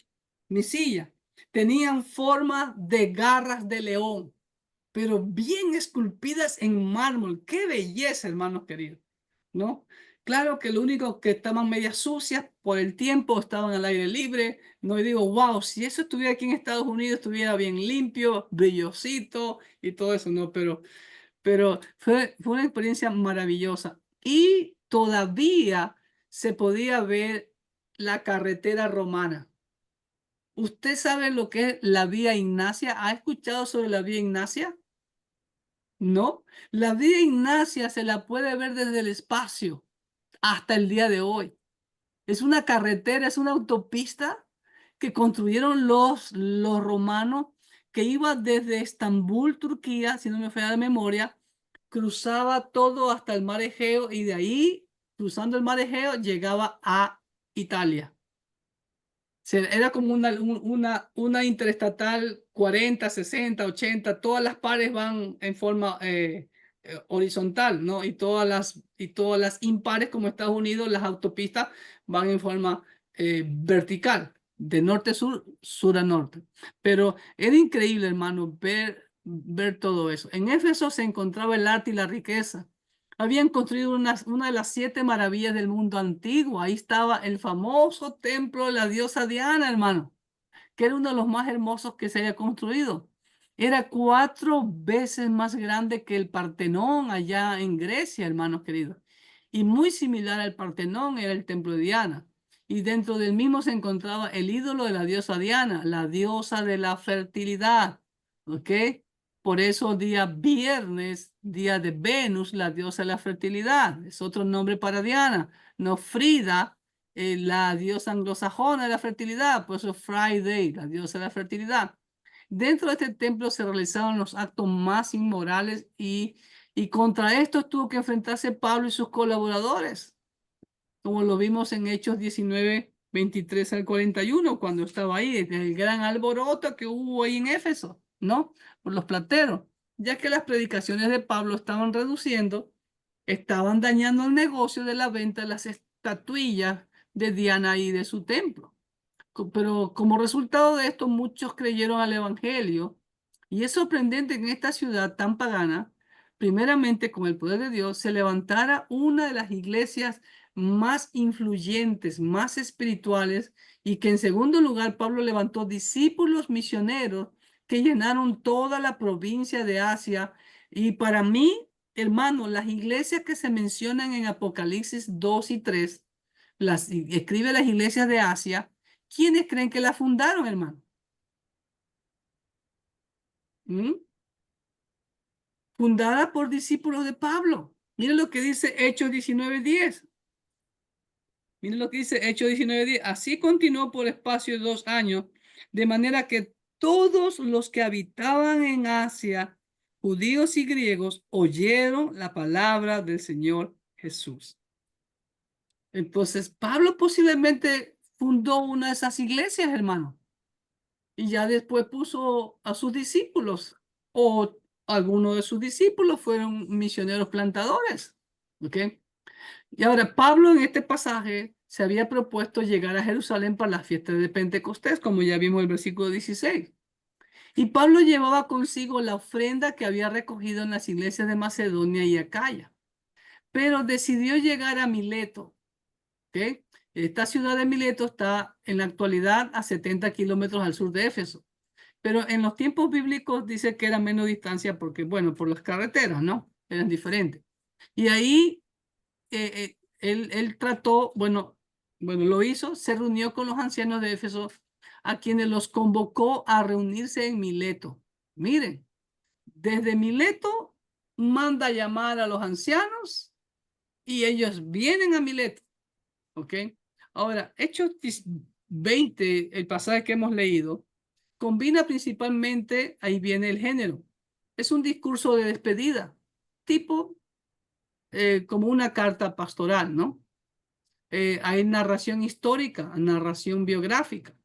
mi silla. Tenían forma de garras de león, pero bien esculpidas en mármol. ¡Qué belleza, hermanos queridos! ¿No? Claro que lo único que estaban medias sucias por el tiempo, estaban al aire libre. No y digo, wow, si eso estuviera aquí en Estados Unidos, estuviera bien limpio, brillosito y todo eso, ¿no? Pero fue una experiencia maravillosa. Y todavía se podía ver la carretera romana. ¿Usted sabe lo que es la Vía Ignacia? ¿Ha escuchado sobre la Vía Ignacia? No. La Vía Ignacia se la puede ver desde el espacio hasta el día de hoy. Es una carretera, es una autopista que construyeron los romanos, que iba desde Estambul, Turquía, si no me falla la memoria, cruzaba todo hasta el mar Egeo y de ahí, cruzando el mar Egeo, llegaba a Italia. Era como una interestatal 40, 60, 80, todas las pares van en forma horizontal, ¿no? Y todas las impares, como Estados Unidos, las autopistas van en forma vertical, de norte a sur, sur a norte. Pero era increíble, hermano, ver todo eso. En Éfeso se encontraba el arte y la riqueza. Habían construido una de las 7 maravillas del mundo antiguo. Ahí estaba el famoso templo de la diosa Diana, hermano, que era uno de los más hermosos que se haya construido. Era 4 veces más grande que el Partenón allá en Grecia, hermanos queridos. Y muy similar al Partenón era el templo de Diana. Y dentro del mismo se encontraba el ídolo de la diosa Diana, la diosa de la fertilidad. ¿Ok? Por eso día viernes, día de Venus, la diosa de la fertilidad. Es otro nombre para Diana. No Frida, la diosa anglosajona de la fertilidad. Por eso Friday, la diosa de la fertilidad. Dentro de este templo se realizaban los actos más inmorales y contra esto tuvo que enfrentarse Pablo y sus colaboradores, como lo vimos en Hechos 19, 23 al 41, cuando estaba ahí, el gran alboroto que hubo ahí en Éfeso, ¿no? Por los plateros, ya que las predicaciones de Pablo estaban reduciendo, estaban dañando el negocio de la venta de las estatuillas de Diana y de su templo. Pero como resultado de esto, muchos creyeron al Evangelio. Y es sorprendente que en esta ciudad tan pagana, primeramente con el poder de Dios, se levantara una de las iglesias más influyentes, más espirituales, y que en segundo lugar Pablo levantó discípulos misioneros que llenaron toda la provincia de Asia. Y para mí, hermano, las iglesias que se mencionan en Apocalipsis 2 y 3, escribe las iglesias de Asia. ¿Quiénes creen que la fundaron, hermano? Fundada por discípulos de Pablo. Miren lo que dice Hechos 19:10. Miren lo que dice Hechos 19:10. Así continuó por espacio de 2 años, de manera que todos los que habitaban en Asia, judíos y griegos, oyeron la palabra del Señor Jesús. Entonces, Pablo posiblemente fundó una de esas iglesias, hermano. Y ya después puso a sus discípulos, o algunos de sus discípulos fueron misioneros plantadores. ¿Ok? Y ahora Pablo en este pasaje se había propuesto llegar a Jerusalén para la fiesta de Pentecostés, como ya vimos en el versículo 16. Y Pablo llevaba consigo la ofrenda que había recogido en las iglesias de Macedonia y Acaya, pero decidió llegar a Mileto. ¿Ok? Esta ciudad de Mileto está en la actualidad a 70 kilómetros al sur de Éfeso, pero en los tiempos bíblicos dice que era menos distancia porque, bueno, por las carreteras, ¿no? Eran diferentes. Y ahí él trató, bueno, lo hizo, se reunió con los ancianos de Éfeso, a quienes los convocó a reunirse en Mileto. Miren, desde Mileto manda a llamar a los ancianos y ellos vienen a Mileto. ¿Ok? Ahora, Hechos 20, el pasaje que hemos leído, combina principalmente, ahí viene el género. Es un discurso de despedida, tipo como una carta pastoral, ¿no? Hay narración histórica, narración biográfica.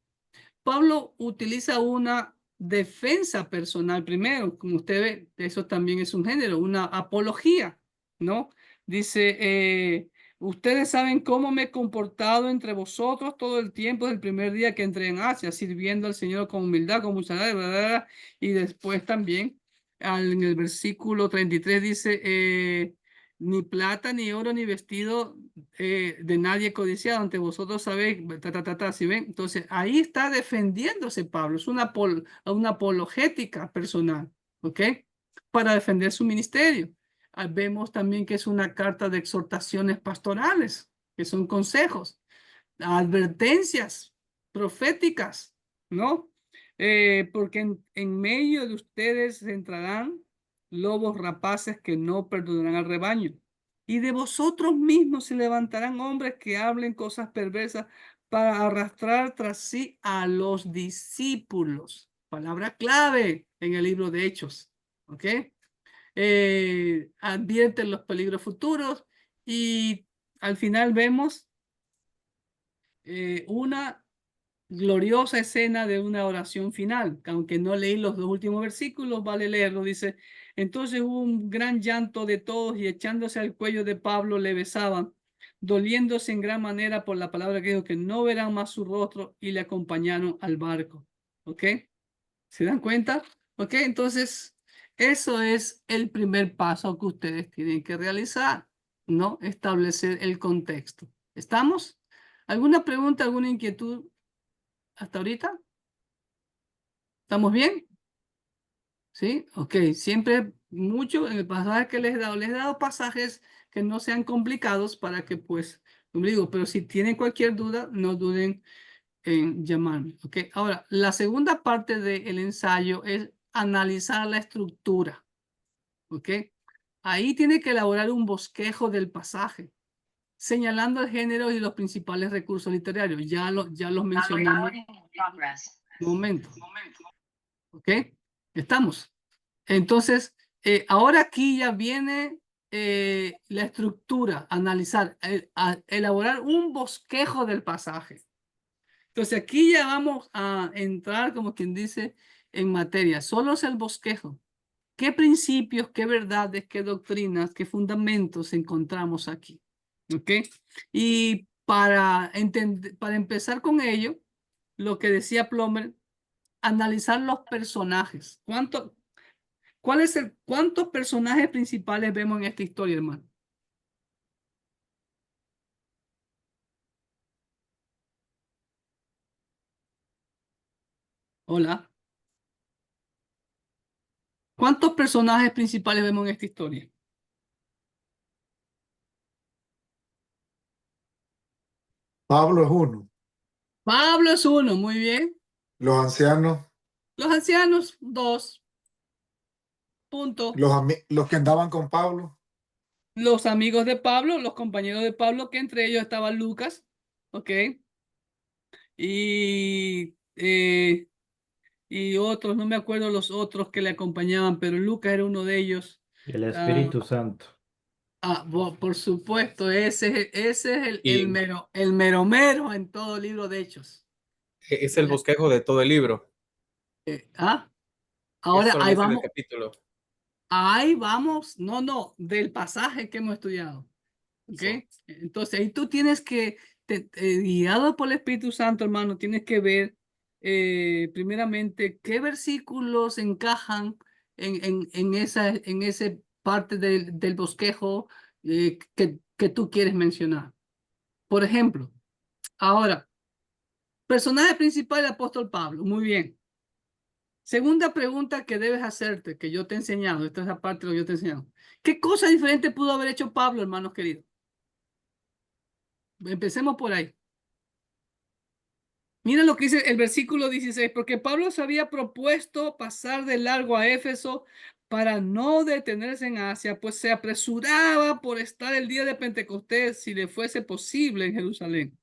Pablo utiliza una defensa personal primero, como usted ve, eso también es un género, una apología, ¿no? Dice, ustedes saben cómo me he comportado entre vosotros todo el tiempo desde el primer día que entré en Asia, sirviendo al Señor con humildad, con mucha bla. Y después también en el versículo 33 dice, ni plata, ni oro, ni vestido de nadie codiciado ante vosotros sabéis, ¿sí ven? Entonces ahí está defendiéndose Pablo, es una apologética personal, ¿ok? Para defender su ministerio. Vemos también que es una carta de exhortaciones pastorales, que son consejos, advertencias proféticas, ¿no? Porque en medio de ustedes entrarán lobos rapaces que no perdonarán al rebaño. Y de vosotros mismos se levantarán hombres que hablen cosas perversas para arrastrar tras sí a los discípulos. Palabra clave en el libro de Hechos. ¿Ok? Advierten los peligros futuros y al final vemos una gloriosa escena de una oración final, aunque no leí los dos últimos versículos, vale leerlo. Dice, entonces hubo un gran llanto de todos y echándose al cuello de Pablo le besaban, doliéndose en gran manera por la palabra que dijo que no verán más su rostro y le acompañaron al barco. ¿Ok? ¿Se dan cuenta? ¿Ok? Entonces, eso es el primer paso que ustedes tienen que realizar, ¿no? Establecer el contexto. ¿Estamos? ¿Alguna pregunta, alguna inquietud hasta ahorita? ¿Estamos bien? ¿Sí? Ok, siempre mucho en el pasaje que les he dado pasajes que no sean complicados para que pues, como digo, pero si tienen cualquier duda, no duden en llamarme. Ok, ahora, la segunda parte del ensayo es analizar la estructura. Ok, ahí tiene que elaborar un bosquejo del pasaje, señalando el género y los principales recursos literarios. Ya los mencionamos un momento. ¿Ok? ¿Estamos? Entonces, ahora aquí ya viene la estructura, analizar, elaborar un bosquejo del pasaje. Entonces, aquí ya vamos a entrar, como quien dice, en materia. Solo es el bosquejo. ¿Qué principios, qué verdades, qué doctrinas, qué fundamentos encontramos aquí? ¿Ok? Y para empezar con ello, lo que decía Plomer, analizar los personajes. ¿Cuántos personajes principales vemos en esta historia, hermano? Hola. ¿Cuántos personajes principales vemos en esta historia? Pablo es uno. Pablo es uno, muy bien. Los ancianos, Los ancianos, dos. Punto. los que andaban con Pablo, Los amigos de Pablo, los compañeros de Pablo, que entre ellos estaba Lucas, ¿ok? Y, y otros, no me acuerdo los otros que le acompañaban, pero Lucas era uno de ellos. Y el Espíritu Santo. Por supuesto, ese es el Y mero en todo libro de Hechos. es el bosquejo de todo el libro. ¿Ah? Es Ahora solamente en el capítulo. ahí vamos, no, del pasaje que hemos estudiado. ¿Ok? Sí. Entonces ahí tú tienes que, guiado por el Espíritu Santo, hermano, tienes que ver primeramente, ¿qué versículos encajan en esa parte del bosquejo que tú quieres mencionar? Por ejemplo, ahora, personaje principal, el apóstol Pablo. Muy bien. Segunda pregunta que debes hacerte, que yo te he enseñado, esta es la parte de lo que yo te he enseñado. ¿Qué cosa diferente pudo haber hecho Pablo, hermanos queridos? Empecemos por ahí. Mira lo que dice el versículo 16, porque Pablo se había propuesto pasar de largo a Éfeso para no detenerse en Asia, pues se apresuraba por estar el día de Pentecostés si le fuese posible en Jerusalén.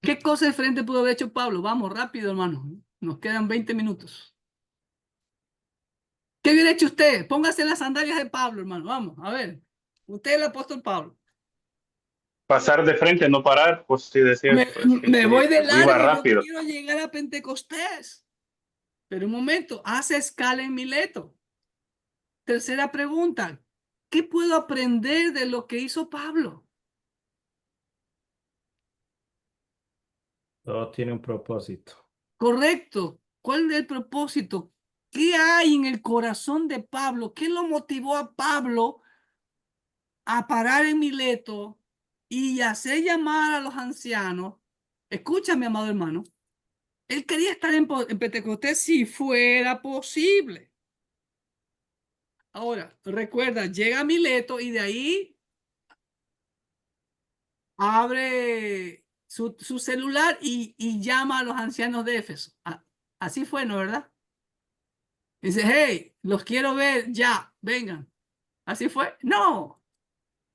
¿Qué cosa diferente pudo haber hecho Pablo? Vamos, rápido, hermano. Nos quedan 20 minutos. ¿Qué hubiera hecho usted? Póngase en las sandalias de Pablo, hermano. Vamos, a ver. Usted es el apóstol Pablo. Pasar de frente, no parar, pues sí decía, pues que Me voy de iba largo, yo rápido. quiero llegar a Pentecostés. Pero un momento, hace escala en Mileto. Tercera pregunta, ¿qué puedo aprender de lo que hizo Pablo? Todo tiene un propósito. Correcto. ¿Cuál es el propósito? ¿Qué hay en el corazón de Pablo? ¿Qué lo motivó a Pablo a parar en Mileto y hacer llamar a los ancianos? Escúchame, amado hermano. Él quería estar en Pentecostés si fuera posible. Ahora, recuerda, llega a Mileto y de ahí abre su celular y llama a los ancianos de Éfeso. Así fue, ¿no? ¿Verdad? Dice, hey, los quiero ver ya, vengan. ¿Así fue? No.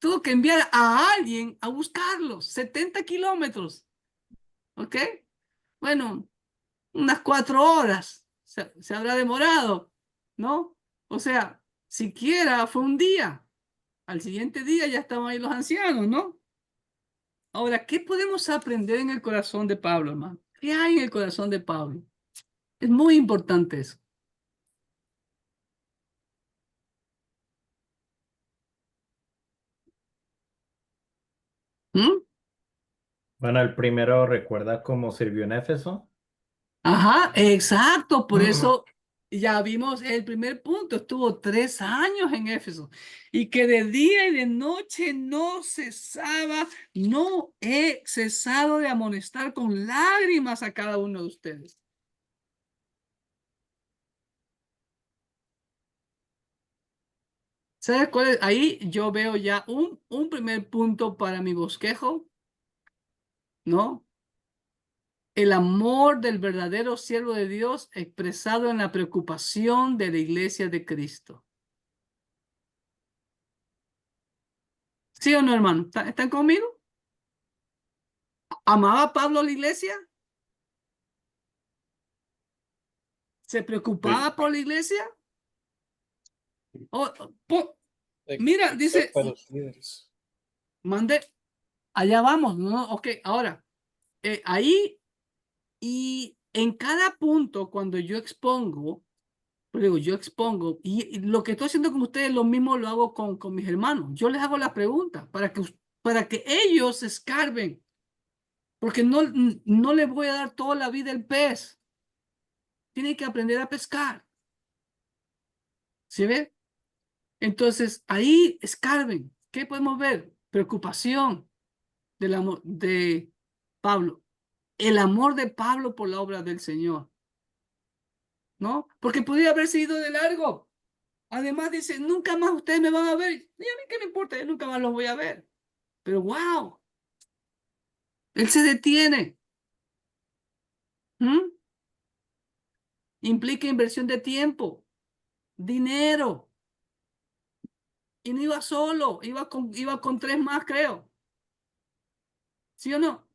Tuvo que enviar a alguien a buscarlos, 70 kilómetros. ¿Ok? Bueno, unas 4 horas se habrá demorado, ¿no? O sea, siquiera fue un día. Al siguiente día ya estaban ahí los ancianos, ¿no? Ahora, ¿qué podemos aprender en el corazón de Pablo, hermano? ¿Qué hay en el corazón de Pablo? Es muy importante eso. ¿Mm? Bueno, el primero recuerda cómo sirvió en Éfeso. Ajá, exacto. Por eso ya vimos el primer punto. Estuvo 3 años en Éfeso y que de día y de noche no cesaba, no he cesado de amonestar con lágrimas a cada uno de ustedes. ¿Sabes cuál es? Ahí yo veo ya un primer punto para mi bosquejo, ¿no? El amor del verdadero siervo de Dios expresado en la preocupación de la iglesia de Cristo. ¿Sí o no, hermano? ¿Están conmigo? ¿Amaba Pablo a la iglesia? ¿Se preocupaba por la iglesia? Mira, dice, Exhorta a los líderes. mande, allá vamos, ¿no? Ok, ahora, ahí y en cada punto, cuando yo expongo, pues digo, yo expongo, y lo que estoy haciendo con ustedes, lo mismo lo hago con mis hermanos. Yo les hago la pregunta para que ellos escarben, porque no les voy a dar toda la vida el pez. Tienen que aprender a pescar. ¿Sí ve? Entonces, ahí escarben. ¿Qué podemos ver? Preocupación del amor de Pablo. El amor de Pablo por la obra del Señor. ¿No? Porque podría haberse ido de largo. Además dice, nunca más ustedes me van a ver. Y a mí qué me importa, yo nunca más los voy a ver. Pero wow, él se detiene. ¿Mm? Implica inversión de tiempo, dinero. Y no iba solo, iba con 3 más, creo. ¿Sí o no?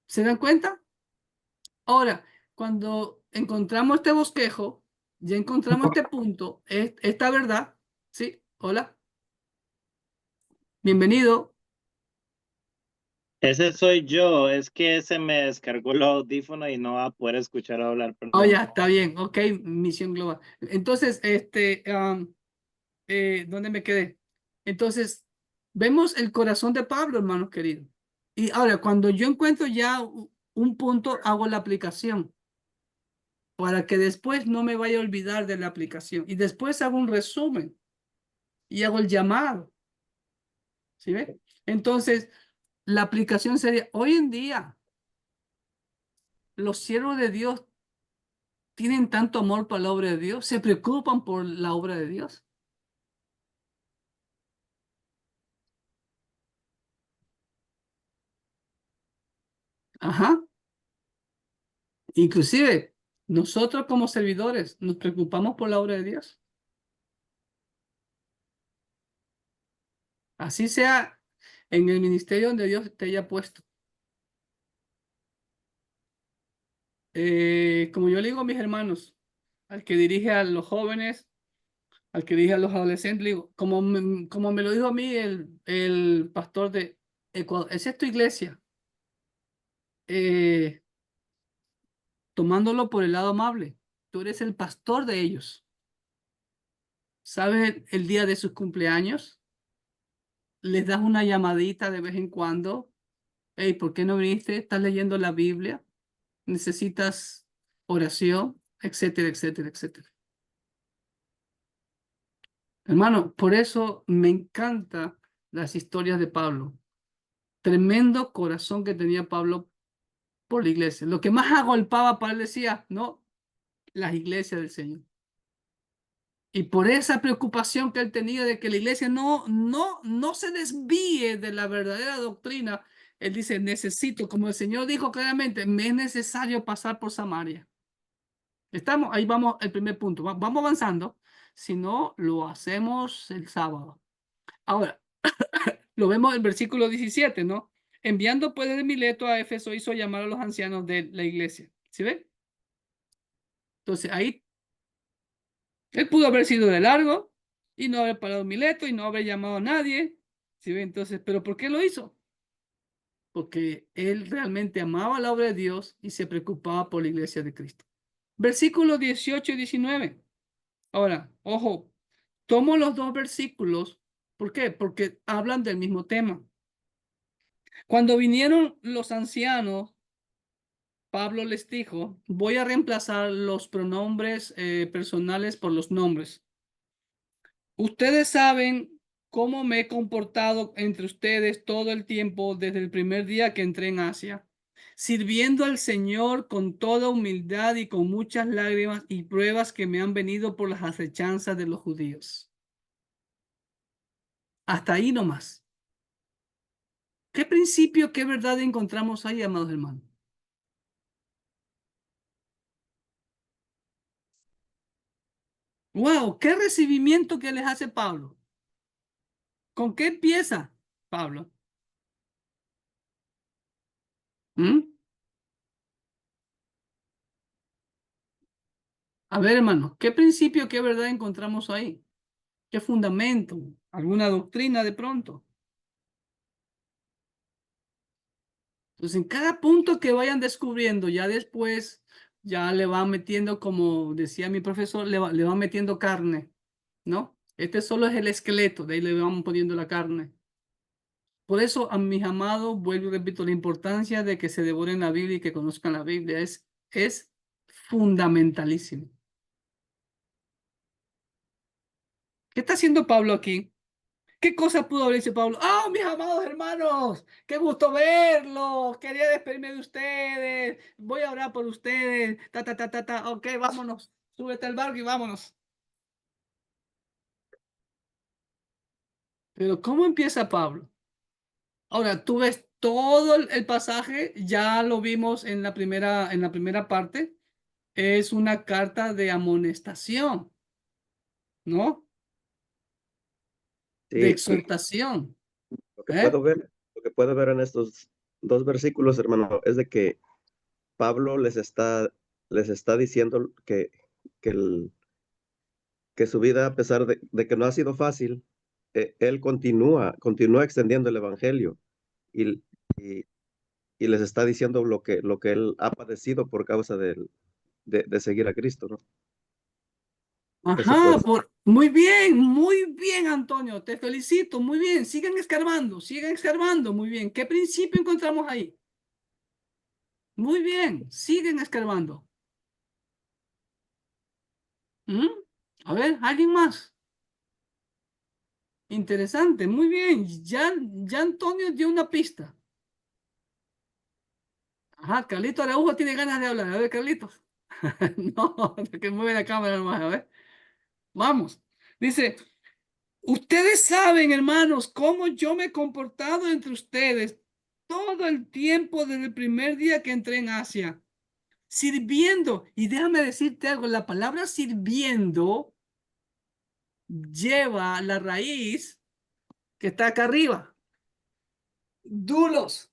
¿Se dan cuenta? Ahora, cuando encontramos este bosquejo, ya encontramos este punto, esta verdad. ¿Sí? Hola. Bienvenido. Ese soy yo, es que se me descargó el audífono y no va a poder escuchar hablar, Oh, perdón. ya, está bien. Ok, misión global. Entonces, ¿dónde me quedé? Entonces, Vemos el corazón de Pablo, hermanos queridos. Y ahora, cuando yo encuentro ya un punto, hago la aplicación para que después no me vaya a olvidar de la aplicación. Y después hago un resumen y hago el llamado. ¿Sí ve? Entonces, la aplicación sería, hoy en día, los siervos de Dios tienen tanto amor por la obra de Dios, se preocupan por la obra de Dios. Ajá. Inclusive, nosotros como servidores nos preocupamos por la obra de Dios. Así sea en el ministerio donde Dios te haya puesto. Como yo le digo a mis hermanos, al que dirige a los jóvenes, al que dirige a los adolescentes, le digo, como me lo dijo a mí el pastor de Ecuador, esa es tu iglesia. Tomándolo por el lado amable, tú eres el pastor de ellos. ¿Sabes el día de sus cumpleaños? Les das una llamadita de vez en cuando. Hey, ¿por qué no viniste? ¿Estás leyendo la Biblia? ¿Necesitas oración? Etcétera, etcétera, etcétera. Hermano, por eso me encantan las historias de Pablo. Tremendo corazón que tenía Pablo por la iglesia. Lo que más agolpaba para él decía, no, las iglesias del Señor. Y por esa preocupación que él tenía de que la iglesia no se desvíe de la verdadera doctrina, él dice, necesito, como el Señor dijo claramente, me es necesario pasar por Samaria. Estamos, ahí vamos, el primer punto. Vamos avanzando. Si no, lo hacemos el sábado. Ahora, lo vemos en el versículo 17, ¿no? Enviando pues de Mileto a Éfeso, hizo llamar a los ancianos de la iglesia. ¿Sí ven? Entonces, ahí, él pudo haber sido de largo y no haber parado en Mileto y no haber llamado a nadie. ¿Sí ven? Entonces, ¿pero por qué lo hizo? Porque él realmente amaba la obra de Dios y se preocupaba por la iglesia de Cristo. Versículos 18 y 19. Ahora, ojo, tomo los dos versículos. ¿Por qué? Porque hablan del mismo tema. Cuando vinieron los ancianos, Pablo les dijo, voy a reemplazar los pronombres personales por los nombres. Ustedes saben cómo me he comportado entre ustedes todo el tiempo desde el primer día que entré en Asia, sirviendo al Señor con toda humildad y con muchas lágrimas y pruebas que me han venido por las acechanzas de los judíos. Hasta ahí nomás. ¿Qué principio, qué verdad encontramos ahí, amados hermanos? Wow, qué recibimiento que les hace Pablo. ¿Con qué empieza Pablo? ¿Mm? A ver, hermano, ¿qué principio, qué verdad encontramos ahí? ¿Qué fundamento? ¿Alguna doctrina de pronto? Entonces, en cada punto que vayan descubriendo, ya después, ya le van metiendo, como decía mi profesor, le van metiendo carne, ¿no? Este solo es el esqueleto, de ahí le vamos poniendo la carne. Por eso, a mis amados, vuelvo y repito, la importancia de que se devoren la Biblia y que conozcan la Biblia es fundamentalísimo. ¿Qué está haciendo Pablo aquí? ¿Qué cosa pudo haber dicho Pablo? ¡Ah, mis amados hermanos! ¡Qué gusto verlos! Quería despedirme de ustedes. Voy a orar por ustedes. Ok, vámonos. Súbete al barco y vámonos. Pero ¿cómo empieza Pablo? Ahora, tú ves todo el pasaje, ya lo vimos en la primera parte. Es una carta de amonestación, ¿no? De Sí, exhortación. lo que puedo ver en estos dos versículos, hermano, es de que Pablo les está diciendo que, que su vida, a pesar de que no ha sido fácil, él continúa extendiendo el evangelio y, y, y les está diciendo lo que él ha padecido por causa de seguir a Cristo, ¿no? Eso Ajá, puede ser. Muy bien, Antonio. Te felicito. Muy bien. Sigan escarbando. Muy bien. ¿Qué principio encontramos ahí? Muy bien. Siguen escarbando. ¿Mm? A ver, ¿alguien más? Interesante. Muy bien. Ya Antonio dio una pista. Ajá, Carlito Araujo tiene ganas de hablar. A ver, Carlitos. No, que mueve la cámara nomás. A ver. Vamos. Dice, ustedes saben, hermanos, cómo yo me he comportado entre ustedes todo el tiempo desde el primer día que entré en Asia, sirviendo. Y déjame decirte algo, la palabra sirviendo lleva la raíz que está acá arriba, dulos.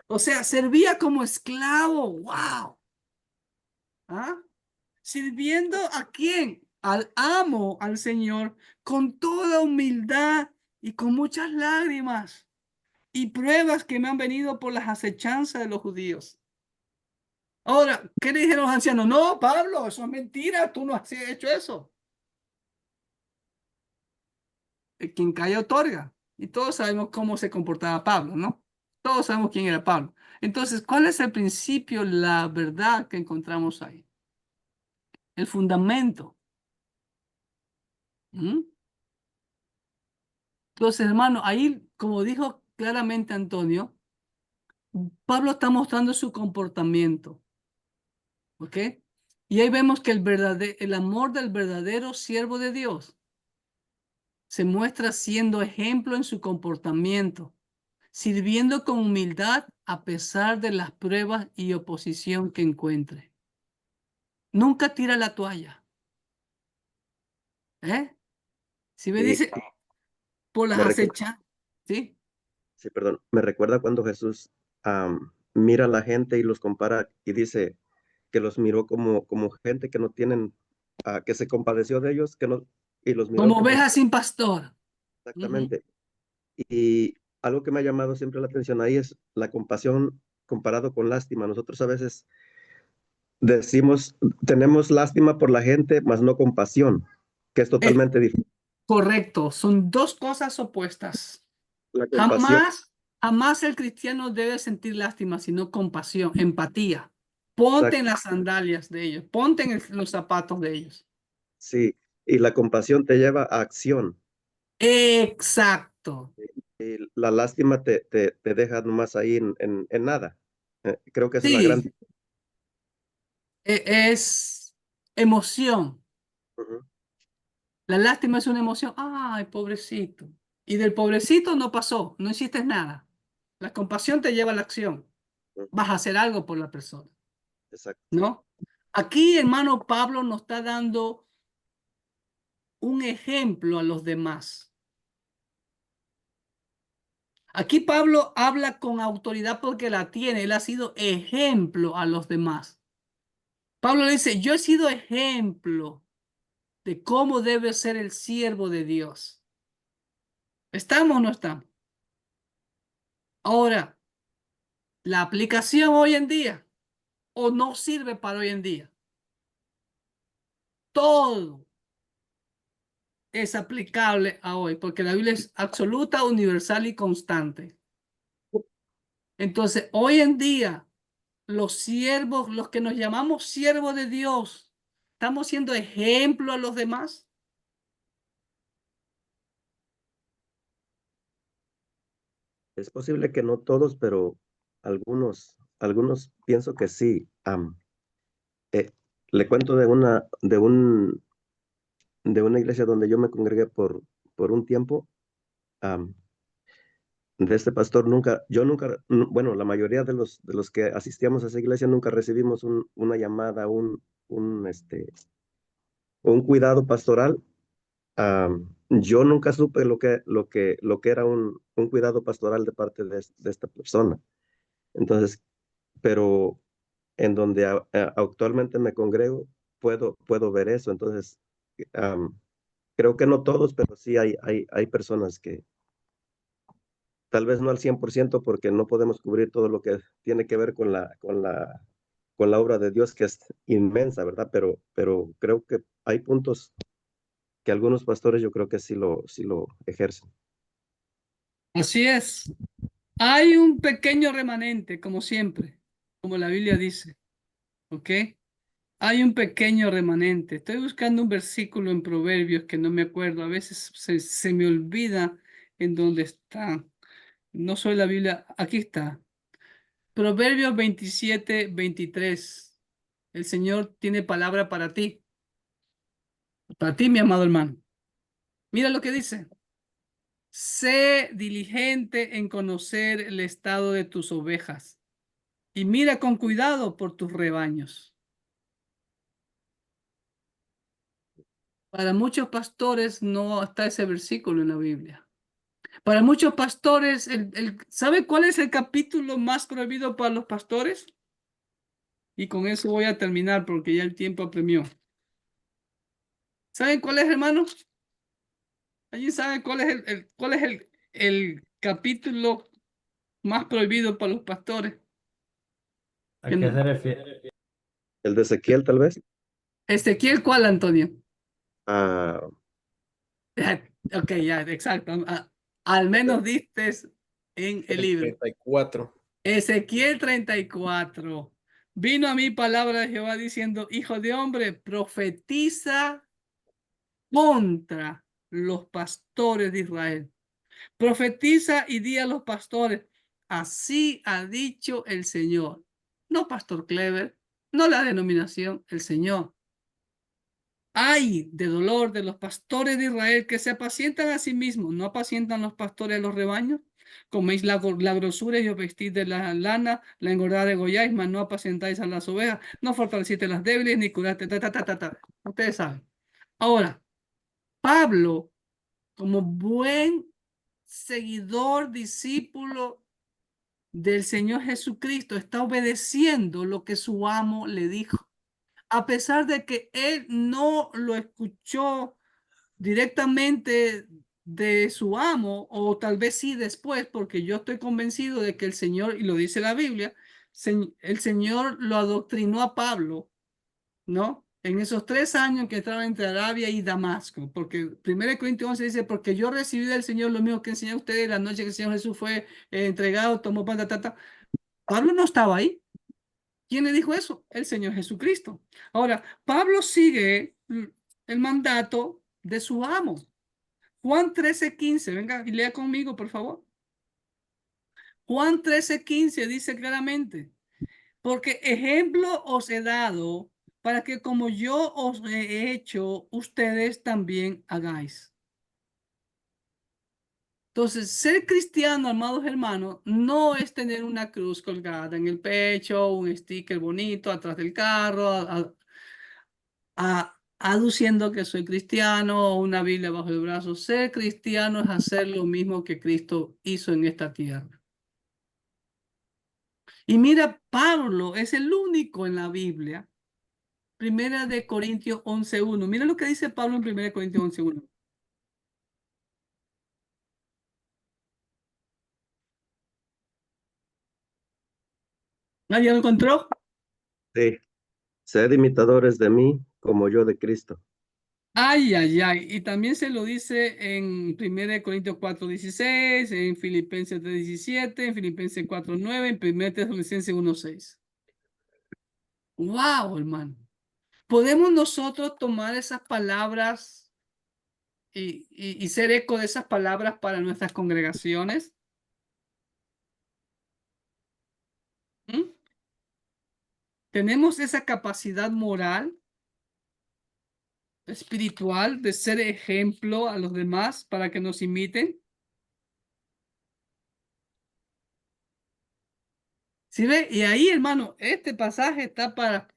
O sea, servía como esclavo. ¡Wow! ¿Ah? ¿Sirviendo a quién? Al amo, al Señor, con toda humildad y con muchas lágrimas y pruebas que me han venido por las acechanzas de los judíos. Ahora, ¿qué le dijeron los ancianos? No, Pablo, eso es mentira, tú no has hecho eso. Quien calla otorga. Y todos sabemos cómo se comportaba Pablo, ¿no? Todos sabemos quién era Pablo. Entonces, ¿cuál es el principio, la verdad que encontramos ahí? El fundamento. ¿Mm? Entonces, hermano, ahí, como dijo claramente Antonio, Pablo está mostrando su comportamiento, ¿ok? Y ahí vemos que el amor del verdadero siervo de Dios se muestra siendo ejemplo en su comportamiento, sirviendo con humildad a pesar de las pruebas y oposición que encuentre. Nunca tira la toalla, ¿eh? Si me Y dice, por las me recuerda, acechanzas, ¿sí? sí, perdón, me recuerda cuando Jesús mira a la gente y los compara y dice que los miró como gente que no tienen, que se compadeció de ellos, que no, y los miró Como como oveja sin pastor. Ujú. exactamente. Y algo que me ha llamado siempre la atención ahí es la compasión comparado con lástima. Nosotros a veces decimos, tenemos lástima por la gente, mas no compasión, que es Es totalmente diferente. correcto, son dos cosas opuestas. La compasión, Jamás el cristiano debe sentir lástima, sino compasión, empatía. Ponte en exacto, las sandalias de ellos, ponte en los zapatos de ellos. sí, y la compasión te lleva a acción. Exacto. Y la lástima te deja nomás ahí en nada. Creo que esa es la gran... Sí, es emoción. Ujú, La lástima es una emoción. Ay, pobrecito. Y del pobrecito no pasó, no hiciste nada. La compasión te lleva a la acción. ujú, Vas a hacer algo por la persona, exacto. ¿no? Aquí, hermano Pablo nos está dando un ejemplo a los demás. Aquí Pablo habla con autoridad porque la tiene. Él ha sido ejemplo a los demás. Pablo le dice, yo he sido ejemplo de cómo debe ser el siervo de Dios. ¿Estamos o no estamos? Ahora, la aplicación hoy en día o no sirve para hoy en día. Todo es aplicable a hoy porque la Biblia es absoluta, universal y constante. Entonces, hoy en día, los siervos, los que nos llamamos siervos de Dios, ¿estamos siendo ejemplo a los demás? Es posible que no todos, pero algunos pienso que sí. Eh, le cuento de una iglesia donde yo me congregué por un tiempo. am, de este pastor yo nunca, bueno, la mayoría de los que asistíamos a esa iglesia nunca recibimos una llamada, un cuidado pastoral. Yo nunca supe lo que era un cuidado pastoral de parte de esta persona. Entonces, pero en donde actualmente me congrego, puedo ver eso. Entonces, am, creo que no todos, pero sí hay personas que tal vez no al 100% porque no podemos cubrir todo lo que tiene que ver con la obra de Dios, que es inmensa, ¿verdad? Pero creo que hay puntos que algunos pastores yo creo que sí lo ejercen. Así es. Hay un pequeño remanente, como siempre, como la Biblia dice. ¿Ok? Hay un pequeño remanente. Estoy buscando un versículo en Proverbios que no me acuerdo. A veces se me olvida en dónde está. No soy la Biblia. Aquí está. Proverbios 27-23. El Señor tiene palabra para ti. Para ti, mi amado hermano. Mira lo que dice. Sé diligente en conocer el estado de tus ovejas y mira con cuidado por tus rebaños. Para muchos pastores no está ese versículo en la Biblia. Para muchos pastores, ¿sabe cuál es el capítulo más prohibido para los pastores? Y con eso voy a terminar porque ya el tiempo apremió. ¿Saben cuál es, hermanos? ¿Alguien sabe cuál es cuál es el capítulo más prohibido para los pastores? ¿A qué se refiere? El de Ezequiel, tal vez. Ezequiel, ¿cuál, Antonio? Ah, Ok, ya, exacto. Al menos diste en el libro. 34. Ezequiel 34. Vino a mí palabra de Jehová diciendo, hijo de hombre, profetiza contra los pastores de Israel. Profetiza y di a los pastores, así ha dicho el Señor. No Pastor Clever, no la denominación, el Señor. Ay de dolor de los pastores de Israel que se apacientan a sí mismos, no apacientan los pastores a los rebaños. Coméis la grosura y os vestís de la lana, la engordada degolláis, mas no apacientáis a las ovejas, no fortaleciste las débiles, ni curaste, Ustedes saben. Ahora, Pablo, como buen seguidor, discípulo del Señor Jesucristo, está obedeciendo lo que su amo le dijo. A pesar de que él no lo escuchó directamente de su amo, o tal vez sí después, porque yo estoy convencido de que el Señor, y lo dice la Biblia, el Señor lo adoctrinó a Pablo, ¿no? En esos 3 años que estaba entre Arabia y Damasco, porque 1 Corintios 11 dice, porque yo recibí del Señor lo mismo que enseñé a ustedes la noche que el Señor Jesús fue entregado, tomó pan, Pablo no estaba ahí. ¿Quién le dijo eso? El Señor Jesucristo. Ahora, Pablo sigue el mandato de su amo. Juan 13:15, venga y lea conmigo, por favor. Juan 13:15 dice claramente, porque ejemplo os he dado para que como yo os he hecho, ustedes también hagáis. Entonces, ser cristiano, amados hermanos, no es tener una cruz colgada en el pecho, un sticker bonito atrás del carro, aduciendo que soy cristiano o una Biblia bajo el brazo. Ser cristiano es hacer lo mismo que Cristo hizo en esta tierra. Y mira, Pablo es el único en la Biblia. 1 Corintios 11:1. Mira lo que dice Pablo en 1 Corintios 11:1. ¿Nadie lo encontró? sí. Sed imitadores de mí, como yo de Cristo. Ay, ay, ay. Y también se lo dice en 1 Corintios 4:16, en Filipenses 3:17, en Filipenses 4:9, en 1 Tesalonicenses 1:6. Wow, hermano. ¿Podemos nosotros tomar esas palabras y ser eco de esas palabras para nuestras congregaciones? ¿Mm? ¿Tenemos esa capacidad moral, espiritual, de ser ejemplo a los demás para que nos imiten? ¿Sí ve? Y ahí, hermano, este pasaje está para...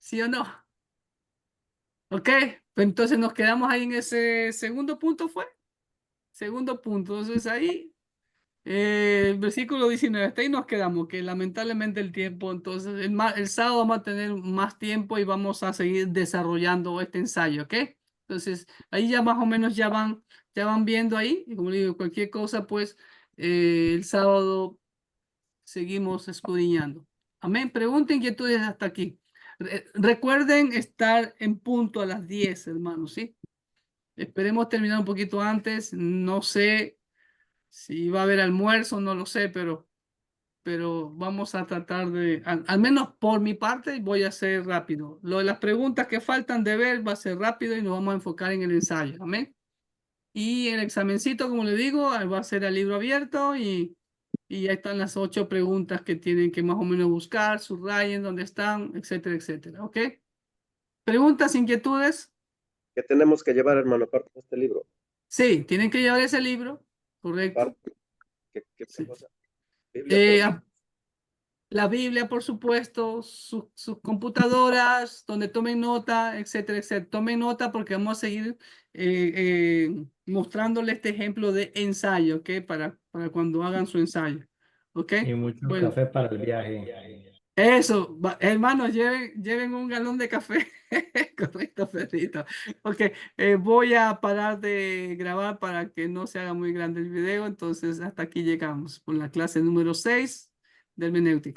¿Sí o no? Ok, pues entonces nos quedamos ahí en ese segundo punto, ¿fue? Segundo punto. Entonces ahí, el versículo 19, hasta ahí nos quedamos, que lamentablemente el tiempo, entonces el sábado vamos a tener más tiempo y vamos a seguir desarrollando este ensayo, ¿ok? Entonces ahí ya más o menos ya van viendo ahí, y como le digo, cualquier cosa, pues el sábado seguimos escudriñando. Amén. Pregunta, inquietudes hasta aquí. Recuerden estar en punto a las 10, hermanos, ¿sí? Esperemos terminar un poquito antes. No sé si va a haber almuerzo, no lo sé, pero vamos a tratar de, al menos por mi parte, voy a hacer rápido. Lo de las preguntas que faltan de ver va a ser rápido y nos vamos a enfocar en el ensayo. Amén. Y el examencito, como le digo, va a ser el libro abierto y ahí están las 8 preguntas que tienen que más o menos buscar, subrayen dónde están, etcétera, etcétera. ¿Ok? ¿Preguntas, inquietudes? ¿Qué tenemos que llevar, hermano, aparte de este libro? Sí, tienen que llevar ese libro, correcto. Aparte, ¿qué Sí. cosa? Biblia, por- La Biblia, por supuesto, sus computadoras, donde tomen nota, etcétera, etcétera. Tomen nota porque vamos a seguir mostrándole este ejemplo de ensayo, ¿ok? Para cuando hagan su ensayo, ¿ok? Y mucho Bueno, café para el viaje. eso, hermanos, lleven un galón de café. Correcto, Pedrito. Ok, voy a parar de grabar para que no se haga muy grande el video. Entonces, hasta aquí llegamos con la clase número 6 de hermenéutica.